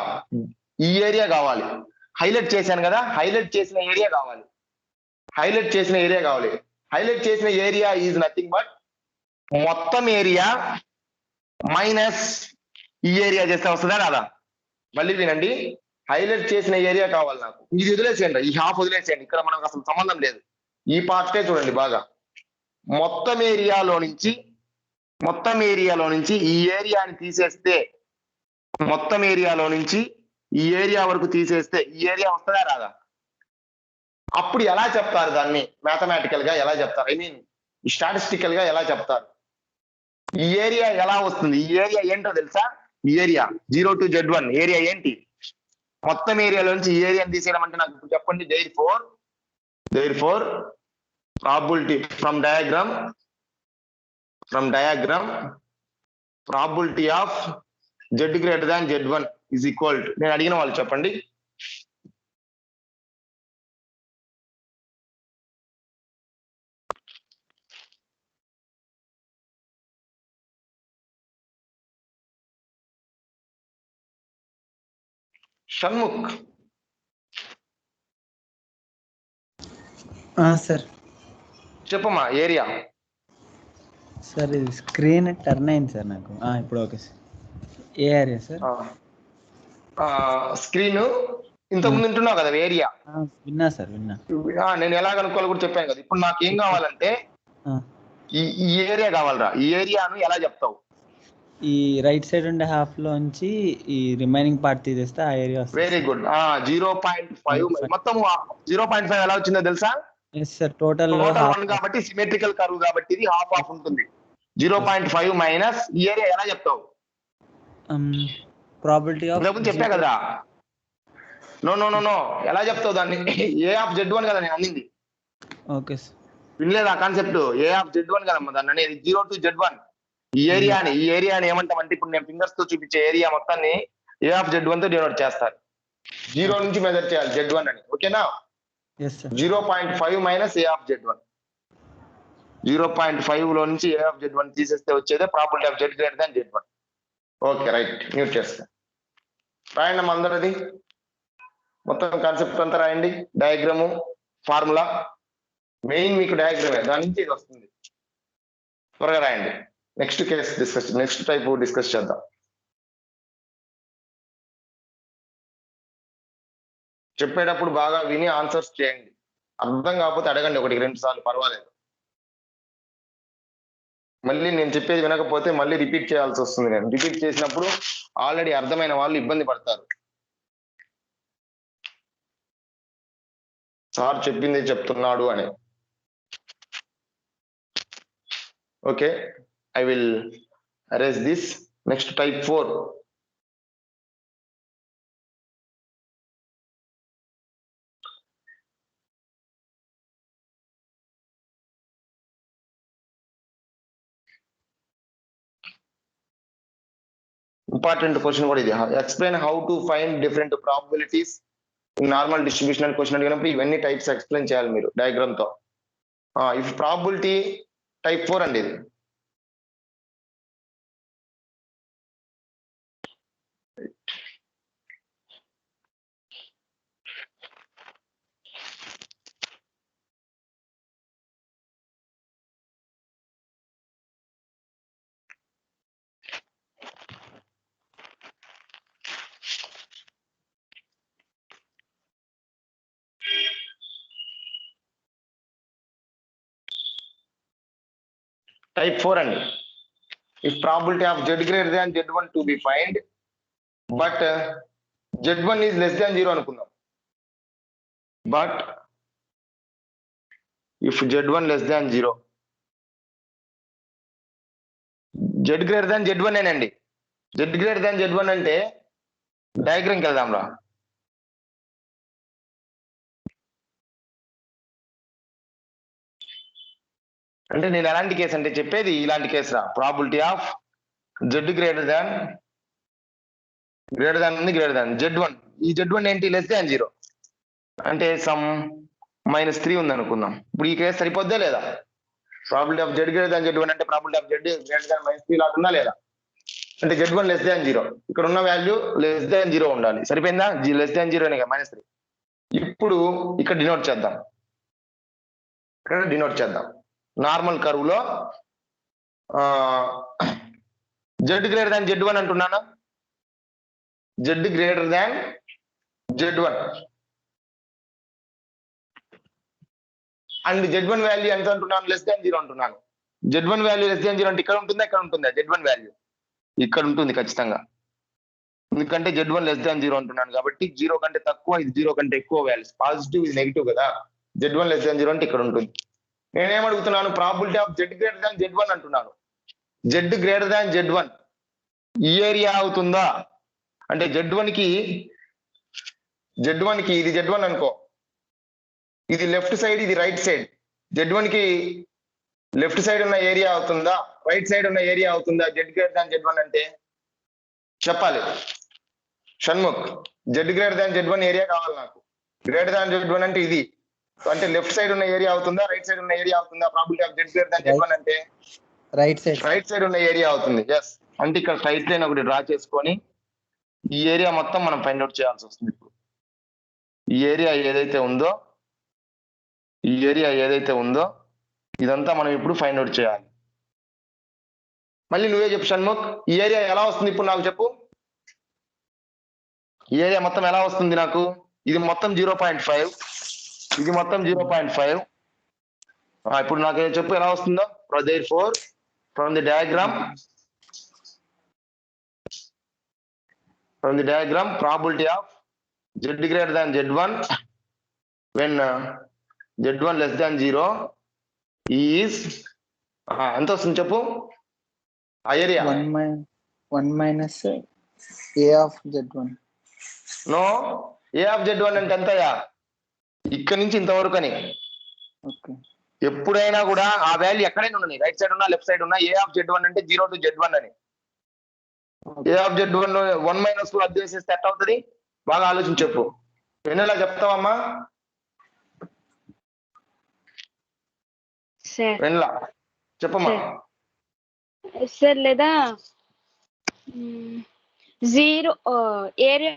ఈ ఏరియా కావాలి. హైలైట్ చేశాను కదా, హైలైట్ చేసిన ఏరియా కావాలి. హైలైట్ చేసిన ఏరియా కావాలి. హైలైట్ చేసిన ఏరియా ఈజ్ నథింగ్ బట్ మొత్తం ఏరియా మైనస్ ఈ ఏరియా చేస్తే వస్తుందా రాదా? మళ్ళీ వినండి, హైలైట్ చేసిన ఏరియా కావాలి నాకు. ఇది వదిలేసేయండి, ఈ హాఫ్ వదిలేసేయండి. ఇక్కడ మనకు అసలు సంబంధం లేదు. ఈ పార్టే చూడండి బాగా. మొత్తం ఏరియాలో నుంచి ఈ ఏరియాని తీసేస్తే, మొత్తం ఏరియాలో నుంచి ఈ ఏరియా వరకు తీసేస్తే ఈ ఏరియా వస్తుందా రాదా? అప్పుడు ఎలా చెప్తారు దాన్ని? మ్యాథమెటికల్ గా ఎలా చెప్తారు? ఐ మీన్ స్టాటిస్టికల్ గా ఎలా చెప్తారు? ఈ ఏరియా ఎలా వస్తుంది? ఈ ఏరియా ఏంటో తెలుసా? ఈ ఏరియా 0 to Z1 ఏరియా ఏంటి? మొత్తం ఏరియాలో నుంచి ఈ ఏరియాని తీసేయడం అంటే నాకు ఇప్పుడు చెప్పండి. therefore probability from diagram probability of Z greater than Z1 is equal to, నేను అడిగిన వాళ్ళు చెప్పండి. షణ్ముఖ్ సార్ చెప్పమ్మా ఏరియా. సార్ ఇది స్క్రీన్ టర్న్ అయింది సార్ నాకు. ఇప్పుడు ఓకే సార్. ఏ ఏరియా సార్? స్క్రీన్ ఇంతకుముందు వింటున్నావు కదా ఏరియా. విన్నా సార్, విన్నా. నేను ఎలా కనుక్కోవాలి కూడా చెప్పాను కదా. ఇప్పుడు నాకు ఏం కావాలంటే ఈ ఏరియా కావాలరా. ఈ ఏరియాను ఎలా చెప్తావు? ఈ రైట్ సైడ్ ఉండే హాఫ్ లోంచి ఈ రిమైనింగ్ పార్ట్ తీసేస్తే ఆ ఏరియా వస్తుంది. Very good. 0.5 మొత్తం 0.5 ఎలా వచ్చిందో తెలుసా? సార్ టోటల్ 1 కాబట్టి సిమెట్రికల్ కర్వ్ కాబట్టి ఇది హాఫ్ ఉంటుంది. 0.5 మైనస్ ఈ ఏరియా ఎలా చెప్తావు? ప్రాబిలిటీ ఆఫ్ చెప్పా కదరా. నో ఎలా చెప్తావు దాన్ని? A(Z1) కదా నేను అన్నింది. Okay sir. వినలేదు ఆ కాన్సెప్ట్. A(Z1) కదమ్మా దాన్ని అనేది. 0 to Z1 ఈ ఏరియాని ఏమంటామంటే ఇప్పుడు నేను ఫింగర్స్ తో చూపించే ఏరియా మొత్తాన్ని A(Z1) తో డినోట్ చేస్తారు. 0 నుంచి మెజర్ చేయాలి Z1 అని. ఓకేనా? 0.5 మైనస్ A(Z1). 0.5 లో నుంచి A(Z1) తీసేస్తే వచ్చేదే probability of Z greater than Z1. Okay right. Mute చేస్తా. రాయండి అమ్మ అందరది. మొత్తం కాన్సెప్ట్ అంతా రాయండి. Diagram, formula. మెయిన్ మీకు డయాగ్రామే, దాని నుంచి ఇది వస్తుంది. త్వరగా రాయండి. Next case discuss, next type discuss చేద్దాం. చెప్పేటప్పుడు బాగా విని ఆన్సర్స్ చేయండి. అర్థం కాకపోతే అడగండి 1-2 సార్లు, పర్వాలేదు. మళ్ళీ నేను చెప్పేది వినకపోతే మళ్ళీ రిపీట్ చేయాల్సి వస్తుంది. నేను రిపీట్ చేసినప్పుడు ఆల్రెడీ అర్థమైన వాళ్ళు ఇబ్బంది పడతారు. సార్ చెప్పింది చెప్తున్నాడు అని. Okay, I will erase this. Next type 4. Important question కూడా ఇది. Explain how to find different probabilities in normal distribution and question అడిగినప్పుడు ఇవన్నీ టైప్స్ ఎక్స్ప్లెయిన్ చేయాలి మీరు డయాగ్రామ్ తో. ఇఫ్ ప్రాబిలిటీ టైప్ 4 అండి ఇది. Type 4 అండి. If probability of Z greater than Z1 to be find, but Z1 is less than 0 అనుకుందాం. But if Z1 less than 0, Z greater than Z1 ఏనండి. Z greater than Z1 అంటే డయాగ్రామ్కి వెళ్దాం రా. అంటే నేను ఎలాంటి కేసు అంటే చెప్పేది ఇలాంటి కేసు రా. Probability of Z greater than Z1. ఈ Z1 ఏంటి? లెస్ దాన్ 0 అంటే సమ్ -3 ఉంది అనుకుందాం. ఇప్పుడు ఈ కేసు సరిపోద్దా లేదా? Probability of Z greater than Z1 అంటే ప్రాబిలిటీ ఆఫ్ Z గ్రేటర్ దాన్ -3 లాగా ఉందా లేదా? అంటే Z1 లెస్ దాన్ 0, ఇక్కడ ఉన్న వాల్యూ లెస్ దాన్ 0 ఉండాలి. సరిపోయిందా? Less than 0 -3. ఇప్పుడు ఇక్కడ డినోట్ చేద్దాం. నార్మల్ కర్వ్ లో Z greater than Z1 అంటున్నానా? Z greater than Z1 and Z1 value ఎంత అంటున్నాను? లెస్ దాన్ 0 అంటున్నాను. Z1 వాల్యూ లెస్ దాన్ 0 అంటే ఇక్కడ ఉంటుందా ఇక్కడ ఉంటుందా? Z1 వాల్యూ ఇక్కడ ఉంటుంది ఖచ్చితంగా. ఎందుకంటే Z1 లెస్ దాన్ 0 అంటున్నాను కాబట్టి 0 కంటే తక్కువ, ఇది 0 కంటే ఎక్కువ వాల్యూస్. పాజిటివ్ ఇది నెగిటివ్ కదా. Z1 లెస్ దాన్ 0 అంటే ఇక్కడ ఉంటుంది. నేనేం అడుగుతున్నాను? Probability of Z greater than Z1 అంటున్నాను. Z గ్రేటర్ దాన్ Z1 ఈ ఏరియా అవుతుందా అంటే Z1 కి ఇది Z1 అనుకో, ఇది లెఫ్ట్ సైడ్, ఇది రైట్ సైడ్. Z1 కి లెఫ్ట్ సైడ్ ఉన్న ఏరియా అవుతుందా, రైట్ సైడ్ ఉన్న ఏరియా అవుతుందా Z గ్రేటర్ దాన్ Z1 అంటే? చెప్పాలి Shanmukh. Z greater than Z1 area కావాలి నాకు. గ్రేటర్ దాన్ Z1 అంటే ఇది అంటే లెఫ్ట్ సైడ్ ఉన్న ఏరియా అవుతుందా, రైట్ సైడ్ ఉన్న ఏరియా అవుతుందా? Probability of Z greater than Z1 అంటే రైట్ సైడ్ ఉన్న ఏరియా అవుతుంది. ఎస్. అంటే ఇక్కడ స్ట్రైట్ లైన్ ఒకటి డ్రా చేసుకొని ఈ ఏరియా మొత్తం మనం ఫైండ్ అవుట్ చేయాల్సి వస్తుంది ఇప్పుడు. ఈ ఏరియా ఏదైతే ఉందో ఇదంతా మనం ఇప్పుడు ఫైండ్ అవుట్ చేయాలి. మళ్ళీ నువ్వే చెప్పు షణ్ముఖ్, ఈ ఏరియా ఎలా వస్తుంది ఇప్పుడు నాకు చెప్పు. ఈ ఏరియా మొత్తం ఎలా వస్తుంది నాకు? ఇది మొత్తం 0.5, ఇది మొత్తం 0.5. ఇప్పుడు నాకు చెప్పు ఎలా వస్తుందో. Therefore, from the diagram, probability of z greater than z1 when z1 less than 0 is ఎంత వస్తుంది చెప్పు ఆ area? 1 minus a of z1. No, a of z1 అంటే ఎంతయా? ఇక్కడ నుంచి ఇంతవరకు అని. ఓకే. ఎప్పుడైనా కూడా ఆ వాల్యూ ఎక్కడైనా ఉండని, రైట్ సైడ్ ఉన్నా లెఫ్ట్ సైడ్ ఉన్నా, a of z1 అంటే 0 to z1 అని. a of z1 1 minus 2 అద్దె వేసేస్తే ఎట్ట అవుతుంది? బాగా ఆలోచించి చెప్పు. ఎలా చెప్తావమ్మా? వెన్నెల చెప్పమ్మా. సార్ లేదా 0 ఏరియా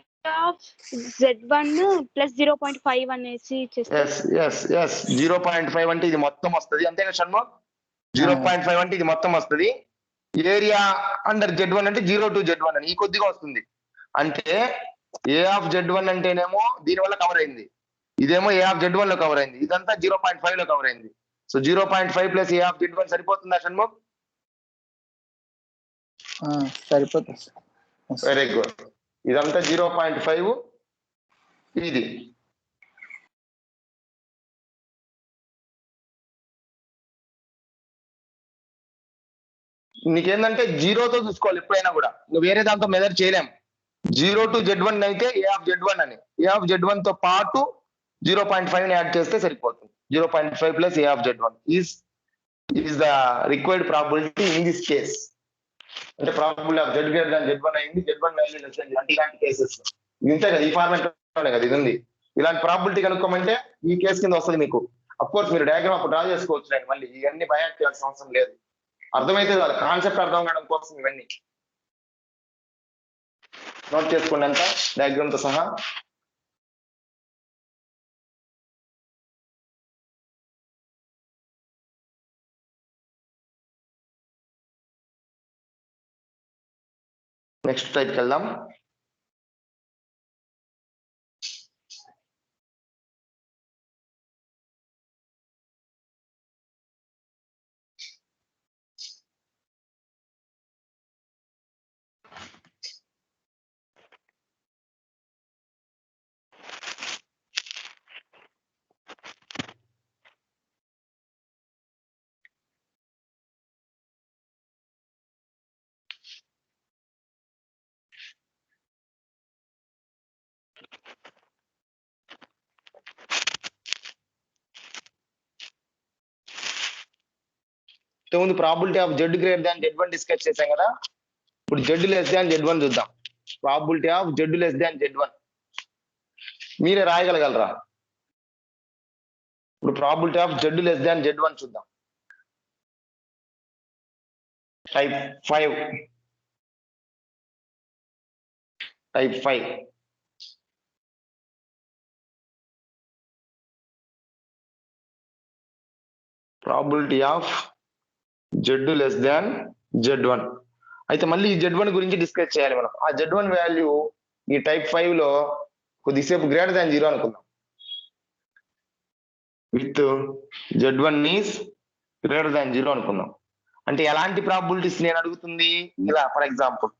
ఆఫ్ z1 ప్లస్ 0.5 అనేసి చేస్తారు. yes 0.5 అంటే ఇది మొత్తం వస్తుంది, అంతేగా షణ్ముఖ్? 0.5 అంటే ఇది మొత్తం వస్తుంది. ఏరియా అండర్ z1 అంటే 0 to z1 అని ఈ కొద్దిగా వస్తుంది. అంటే a of z1 అంటేనేమో దీని వల్ల కవర్ అయింది, ఇదేమో a of z1 లో కవర్ అయింది, ఇదంతా 0.5 లో కవర్ అయింది. So 0.5 plus a of z1 సరిపోతుందా షణ్ముఖ్? సరిపోతుంది. Very good. ఇదంతా 0.5 ఇది. నీకేందంటే 0తో చూసుకోవాలి ఎప్పుడైనా కూడా, నువ్వు వేరే దాంతో మెజర్ చేయలేం. 0 to z1 అయితే a of z1 అని, a of z1 తో పాటు 0.5 యాడ్ చేస్తే సరిపోతుంది. 0.5 plus a of z1 is the required probability in this case. అంటే probability of z greater than z1 అయింది, z1 value less than z1 ఇలాంటి cases ఇంతే కదా, ఈ ఫార్మాట్ లోనే కదా ఇది ఉంది. ఇలాంటి ప్రాబిలిటీ కనుక్కోమంటే ఈ కేసు కింద వస్తుంది మీకు. అఫ్ కోర్స్ మీరు డయాగ్రామ్ అప్పుడు డ్రా చేసుకోవచ్చు, నేను మళ్ళీ ఇవన్నీ బయాట్ చేయాల్సిన అవసరం లేదు. అర్థమైతే కాదు, కాన్సెప్ట్ అర్థం కావడం కోసం ఇవన్నీ నోట్ చేసుకోండి అంతా డయాగ్రామ్ తో సహా. నెక్స్ట్ టైప్కి వెళ్దాం. ముందు probability of z greater than z1 discuss చేశాం కదా. ఇప్పుడు z లెస్ దాన్ z1 చూద్దాం. Probability of z less than z1 మీరే రాయగలగలరా? ఇప్పుడు probability of z less than z1 చూద్దాం. Type 5 probability of z less than z1. అయితే మళ్ళీ ఈ z1 గురించి డిస్కస్ చేయాలి మనం. ఆ z1 వాల్యూ ఈ టైప్ 5 లో కొద్దిసేపు గ్రేటర్ దాన్ 0 అనుకుందాం. With z1 is greater than 0 అనుకుందాం. అంటే ఎలాంటి ప్రాబిలిటీస్ నేను అడుగుతుంది? ఇలా for example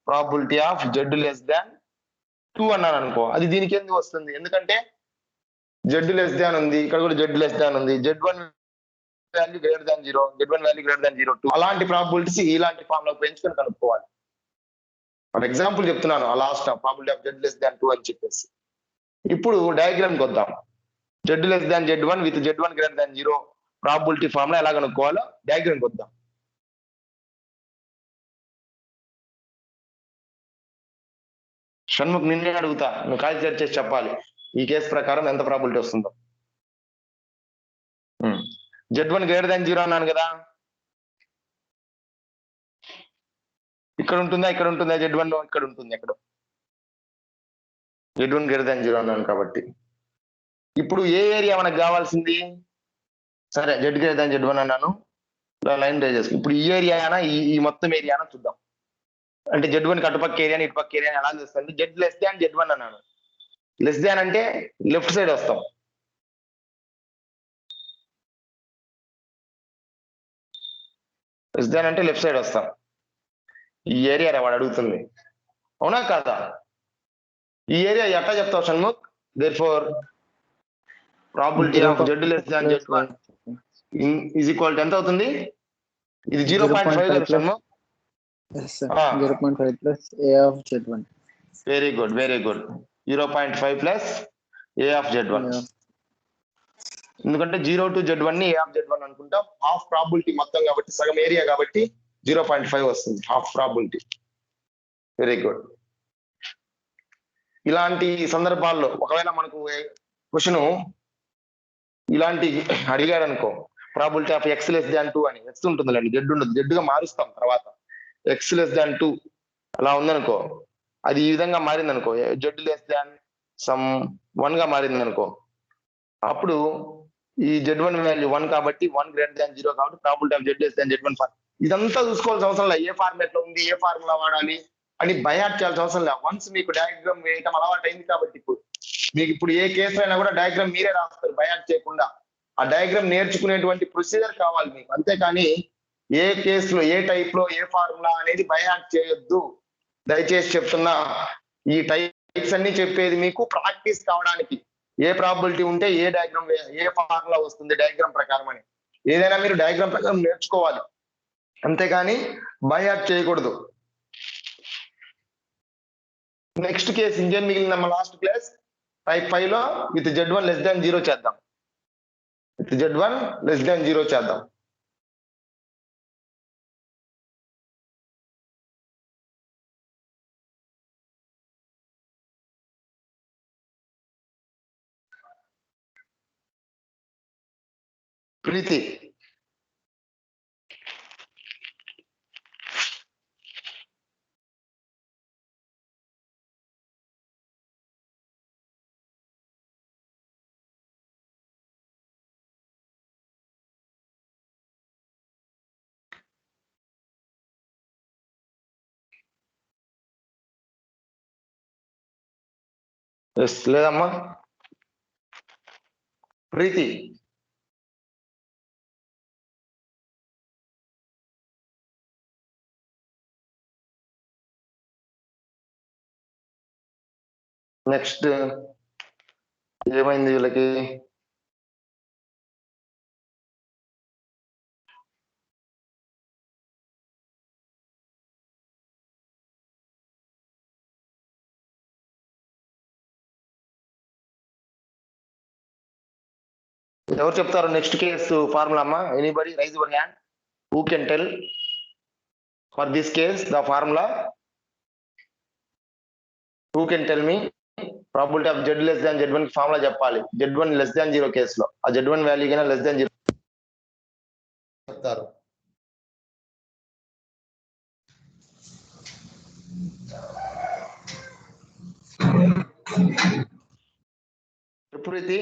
probability of z less than 2 అన్నాను అనుకో, అది దీనికి ఎందుకు వస్తుంది? ఎందుకంటే z లెస్ దాన్ ఉంది, ఇక్కడ కూడా z లెస్ దాన్ ఉంది, z1 value greater than 0, z1 value greater than 0, 2 అలాంటి ప్రాబిలిటీస్ ఇలాంటి ఫామ్ లో పెంచుకొని కనుక్కోవాలి. ఫర్ ఎగ్జాంపుల్ చెప్తున్నాను, ఆ last probability of z less than 2 అని చెప్పేసి. ఇప్పుడు డయాగ్రామ్ కి వద్దాం. z less than z1 with z1 greater than 0 probability form లో ఎలా కనుక్కోవాలో డయాగ్రామ్ కి వద్దాం. షణ్ముఖ్ నిన్నే అడుగుతా, నువ్వు కాల్కులేట్ చేసి చెప్పాలి ఈ కేసు ప్రకారం ఎంత ప్రాబిలిటీ వస్తుందో. z1 గ్రేటర్ దాన్ 0 అన్నాను కదా, ఇక్కడ ఉంటుందా ఇక్కడ ఉంటుందా z1 లో? ఇక్కడ ఉంటుంది. ఎక్కడ Z1 గ్రేటర్ దాన్ 0 అన్నాను కాబట్టి ఇప్పుడు ఏ ఏరియా మనకు కావాల్సింది? సరే Z గ్రేటర్ దాన్ Z1 అన్నాను, లైన్ డ్రా చేసుకుని ఇప్పుడు ఈ ఏరియా ఈ మొత్తం ఏరియానా చూద్దాం. అంటే Z1 అటుపక్క ఏరియా ఇటుపక్క ఏరియా ఎలా చూస్తాను? Z లెస్ దాన్ Z1 అన్నాను. లెస్ దాన్ అంటే లెఫ్ట్ సైడ్ వస్తాం. లెస్ దాన్ అంటే లెఫ్ట్ సైడ్ వస్తాం. ఈ ఏరియా వాడు అడుగుతుంది, అవునా కాదా? ఈ ఏరియా ఎట్లా చెప్తావు Shanmukh? Therefore probability of Z less than Z1 is equal to ఎంత అవుతుంది? ఇది 0.5 కదా Shanmukh? Yes, sir. 0.5 plus A of Z1. Very good, very good. 0.5 plus A of Z1. ఎందుకంటే 0 to Z1 ని A ఆఫ్ Z1 అనుకుంటాం. హాఫ్ ప్రాబిలిటీ మొత్తం కాబట్టి, సగం ఏరియా కాబట్టి 0.5 వస్తుంది, హాఫ్ ప్రాబిలిటీ. Very good. ఇలాంటి సందర్భాల్లో ఒకవేళ మనకు క్వశ్చన్ ఇలాంటి అడిగాడు అనుకో, probability of X less than 2 అని, X ఉంటుందిలేండి, Z ఉండదు, Z గా మారుస్తాం తర్వాత. X లెస్ దాన్ 2 అలా ఉందనుకో, అది ఈ విధంగా మారింది అనుకో, Z లెస్ దాన్ సమ్ 1 గా మారింది అనుకో, అప్పుడు ఈ Z1 వాల్యూ 1 కాబట్టి 1 గ్రేటర్ దాన్ 0 కాబట్టి probability of Z less than Z1 ఇదంతా చూసుకోవాల్సిన అవసరం లేదు. ఏ ఫార్మాట్ లో ఉంది, ఏ ఫార్ములా వాడాలి అని బయాట్ చేయాల్సిన అవసరం లేదు. వన్స్ మీకు డయాగ్రామ్ వేయటం అలవాటు అయింది కాబట్టి ఇప్పుడు ఏ కేసు అయినా కూడా డయాగ్రామ్ మీరే రాస్తారు బయాట్ చేయకుండా. ఆ డయాగ్రామ్ నేర్చుకునేటువంటి ప్రొసీజర్ కావాలి మీకు, అంతేకాని ఏ కేసులో ఏ టైప్ లో ఏ ఫార్ములా అనేది బయాట్ చేయొద్దు. దయచేసి చెప్తున్నా, ఈ టైప్స్ అన్ని చెప్పేది మీకు ప్రాక్టీస్ కావడానికి. ఏ ప్రాబిలిటీ ఉంటే ఏ డయాగ్రామ్, ఏ ఫార్ములా వస్తుంది డయాగ్రామ్ ప్రకారం అని, ఏదైనా మీరు డయాగ్రామ్ ప్రకారం నేర్చుకోవాలి, అంతేగాని బయాట్ చేయకూడదు. నెక్స్ట్ కేసు ఇంకేం మిగిలిన మన లాస్ట్ క్లాస్ టైప్ 5 లో విత్ Z1 లెస్ దాన్ 0 చేద్దాం. విత్ Z1 లెస్ దాన్ 0 చేద్దాం. ప్రీతి, ఎస్ లేదమ్మా ప్రీతి? నెక్స్ట్ ఏమైంది వీళ్ళకి? ఎవరు చెప్తారు నెక్స్ట్ కేసు ఫార్ములా అమ్మా? Anybody rise your hand who can tell for this case the formula? Who can tell me probability of Z less than Z1 formula చెప్పాలి. Z1 less than 0 కేసులో ఆ Z1 value కన్నా less than 0 చెప్తారు. ఎప్పుడైతే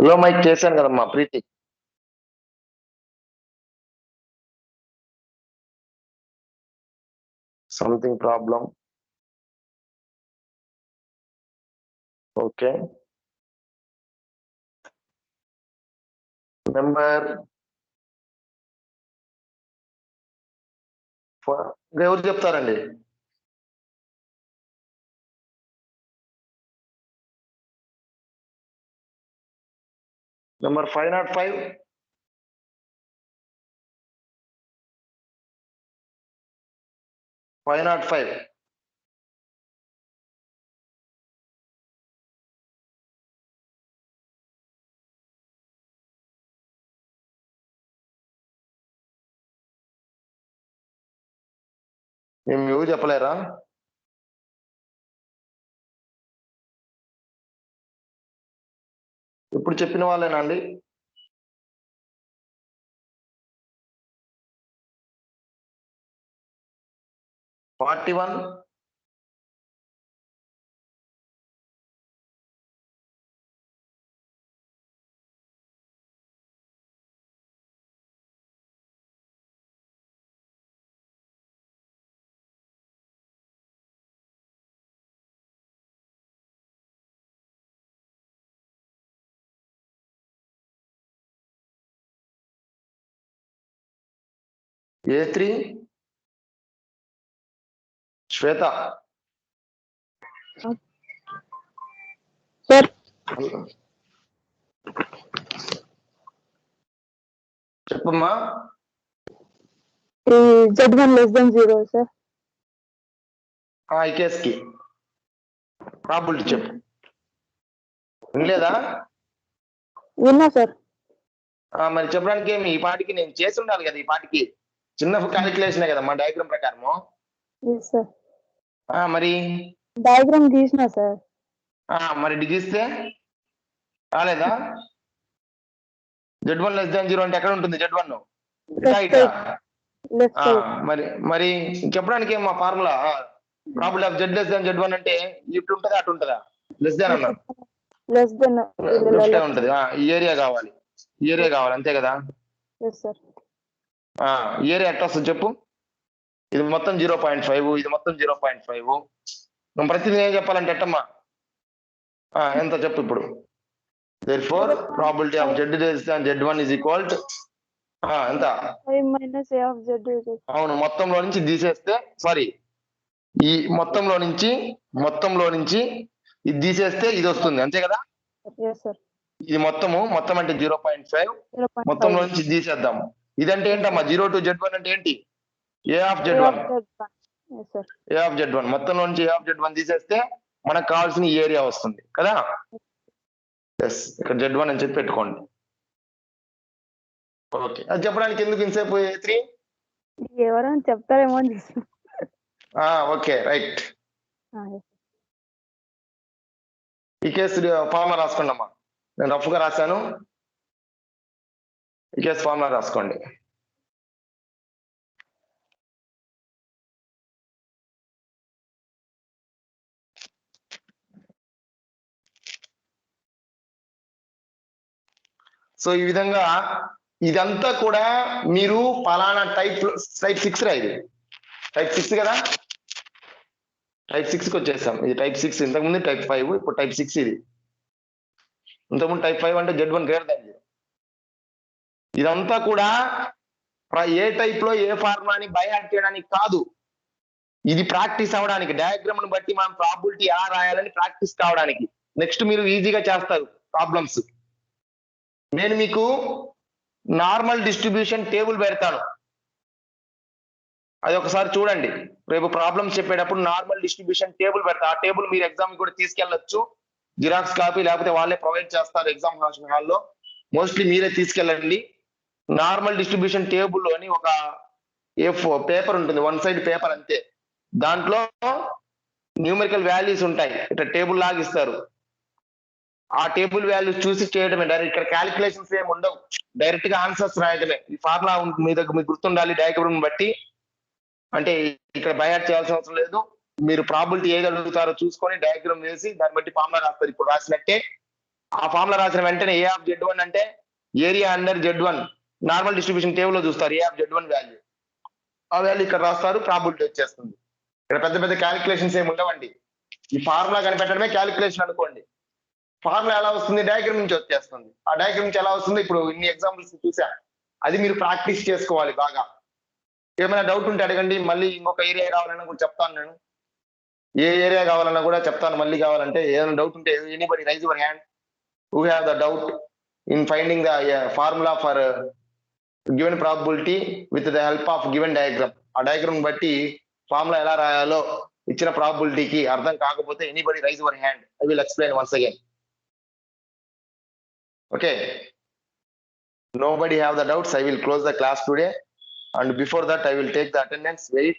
లో mic చేశాను కదమ్మా Preethi. Something problem. Okay, number ఎవరు చెప్తారండి? నెంబర్ 505. 505. మేము మ్యూ చెప్పలేరా? ఇప్పుడు చెప్పిన వాళ్ళేనా అండి? $41. A3 శ్వేత. సార్ చెప్పమ్మా. Z1 less than 0 sir. ఈ కేసుకి ప్రాబిలిటీ చెప్పు. వినలేదా? విన్నా సార్. మరి చెప్పడానికి ఏమి, ఈ పాటికి నేను చేసి ఉండాలి కదా. ఈ పాటికి చిన్న క్యాలిక్యులేషన్ కదా మా డయాగ్రామ్ ప్రకారము. సార్ మరి డయాగ్రామ్ గీసిన సార్. మరి గీస్తే రాలేదా? Z1 less than 0 అంటే ఎక్కడ ఉంటుంది? Z1 మరి మరి చెప్పడానికి ఏం మా formula? Probability of Z less than Z1 అంటే ఇటు ఉంటుందా అటు ఉంటుందా? లెస్ దాన్ అన్నా ఉంటది. ఈ ఏరియా కావాలి, ఈ ఏరియా కావాలి, అంతే కదా? ఈ ఏరియా ఎట్లా వస్తుంది చెప్పు? ఇది మొత్తం 0.5, ఇది మొత్తం 0.5. మనం ప్రతిదీ ఏం చెప్పాలంటే ఎట్టమ్మా? ఎంత చెప్పు ఇప్పుడు? Therefore probability of Z less than Z1 is equal to ఎంత? 5 minus A of Z. అవును, మొత్తంలో నుంచి తీసేస్తే, సారీ, ఈ మొత్తంలో నుంచి ఇది తీసేస్తే ఇది వస్తుంది, అంతే కదా? ఇది మొత్తం అంటే 0.5, మొత్తంలో నుంచి తీసేద్దాము. ఇదంటే ఏంటమ్మా? 0 to Z1 అంటే ఏంటి? A of Z1. A of Z1 మొత్తంలో నుంచి A of Z1 తీసేస్తే మనకు కావాల్సిన ఏరియా వస్తుంది కదా? ఎస్, ఇక్కడ Z1 అని చెప్పి పెట్టుకోండి. ఓకే, అది చెప్పడానికి ఎందుకు ఇంతసేపు A3? ఎవరైనా చెప్తారేమో అని. Okay, right. ఈ కేసు ఫార్ములా రాసుకోండి అమ్మా. నేను రఫ్గా రాశాను. ఈ కేసు ఫార్ములా రాసుకోండి. సో ఈ విధంగా ఇదంతా కూడా మీరు పలానా టైప్ 6 రా. ఇది టైప్ 6 కదా? టైప్ 6కి వచ్చేసాం. ఇది టైప్ 6, ఇంతకుముందు టైప్ 5, ఇప్పుడు టైప్ 6. ఇది ఇంతకుముందు టైప్ 5 అంటే Z1 గ్రేటర్ దాన్ 0. ఇదంతా కూడా ఏ టైప్ లో ఏ ఫార్ములాని బై హార్ట్ చేయడానికి కాదు, ఇది ప్రాక్టీస్ అవడానికి, డయాగ్రామ్ ను బట్టి మనం ప్రాబిలిటీ ఎలా రాయాలని ప్రాక్టీస్ కావడానికి. నెక్స్ట్ మీరు ఈజీగా చేస్తారు ప్రాబ్లమ్స్. నేను మీకు నార్మల్ డిస్ట్రిబ్యూషన్ టేబుల్ పెడతాను, అది ఒకసారి చూడండి. రేపు ప్రాబ్లమ్స్ చెప్పేటప్పుడు నార్మల్ డిస్ట్రిబ్యూషన్ టేబుల్ పెడతా. ఆ టేబుల్ మీరు ఎగ్జామ్ కూడా తీసుకెళ్ళొచ్చు, జిరాక్స్ కాపీ లేకపోతే వాళ్ళే ప్రొవైడ్ చేస్తారు ఎగ్జామ్ హాల్లో. మోస్ట్లీ మీరే తీసుకెళ్ళండి. నార్మల్ డిస్ట్రిబ్యూషన్ టేబుల్ అని ఒక పేపర్ ఉంటుంది, 1 సైడ్ పేపర్ అంతే. దాంట్లో న్యూమరికల్ వాల్యూస్ ఉంటాయి, ఇట్లా టేబుల్ లాగా ఇస్తారు. ఆ టేబుల్ వాల్యూస్ చూసి చేయడమే. డైరెక్ట్ ఇక్కడ క్యాలిక్యులేషన్స్ ఏమి ఉండవు, డైరెక్ట్ గా ఆన్సర్స్ రాయడమే. ఈ ఫార్ములా మీ దగ్గర మీకు గుర్తుండాలి. డయాగ్రామ్ బట్టి అంటే ఇక్కడ బయాట్ చేయాల్సిన అవసరం లేదు. మీరు ప్రాబిలిటీ ఏది అడుగుతారో చూసుకొని డయాగ్రామ్ వేసి దాన్ని బట్టి ఫార్ములా రాస్తారు. ఇప్పుడు రాసినట్టే ఆ ఫార్ములా రాసిన వెంటనే A of Z1 అంటే area under Z1 normal distribution table లో చూస్తారు A of Z1 వాల్యూ. ఆ వాల్యూ ఇక్కడ రాస్తారు, ప్రాబిలిటీ వచ్చేస్తుంది. ఇక్కడ పెద్ద పెద్ద క్యాలిక్యులేషన్స్ ఏమి ఉండవండి. ఈ ఫార్ములా కనిపెట్టడమే క్యాలిక్యులేషన్ అనుకోండి. ఫార్ములా ఎలా వస్తుంది? డయాగ్రామ్ నుంచి వచ్చేస్తుంది. ఆ డయాగ్రామ్ నుంచి ఎలా వస్తుంది? ఇప్పుడు ఇన్ని ఎగ్జాంపుల్స్ చూసా, అది మీరు ప్రాక్టీస్ చేసుకోవాలి బాగా. ఏమైనా డౌట్ ఉంటే అడగండి, మళ్ళీ ఇంకొక ఏరియా కావాలన్నా కూడా చెప్తాను. నేను ఏ ఏరియా కావాలన్నా కూడా చెప్తాను మళ్ళీ. కావాలంటే ఏదైనా డౌట్ ఉంటే anybody rise your hand who have the doubt in finding the formula for given probability with the help of given diagram. ఆ డయాగ్రామ్ బట్టి ఫార్ములా ఎలా రాయాలో ఇచ్చిన ప్రాబిలిటీకి అర్థం కాకపోతే anybody rise your hand, I will explain once again. Okay, nobody have the doubts, I will close the class today, and before that I will take the attendance. Very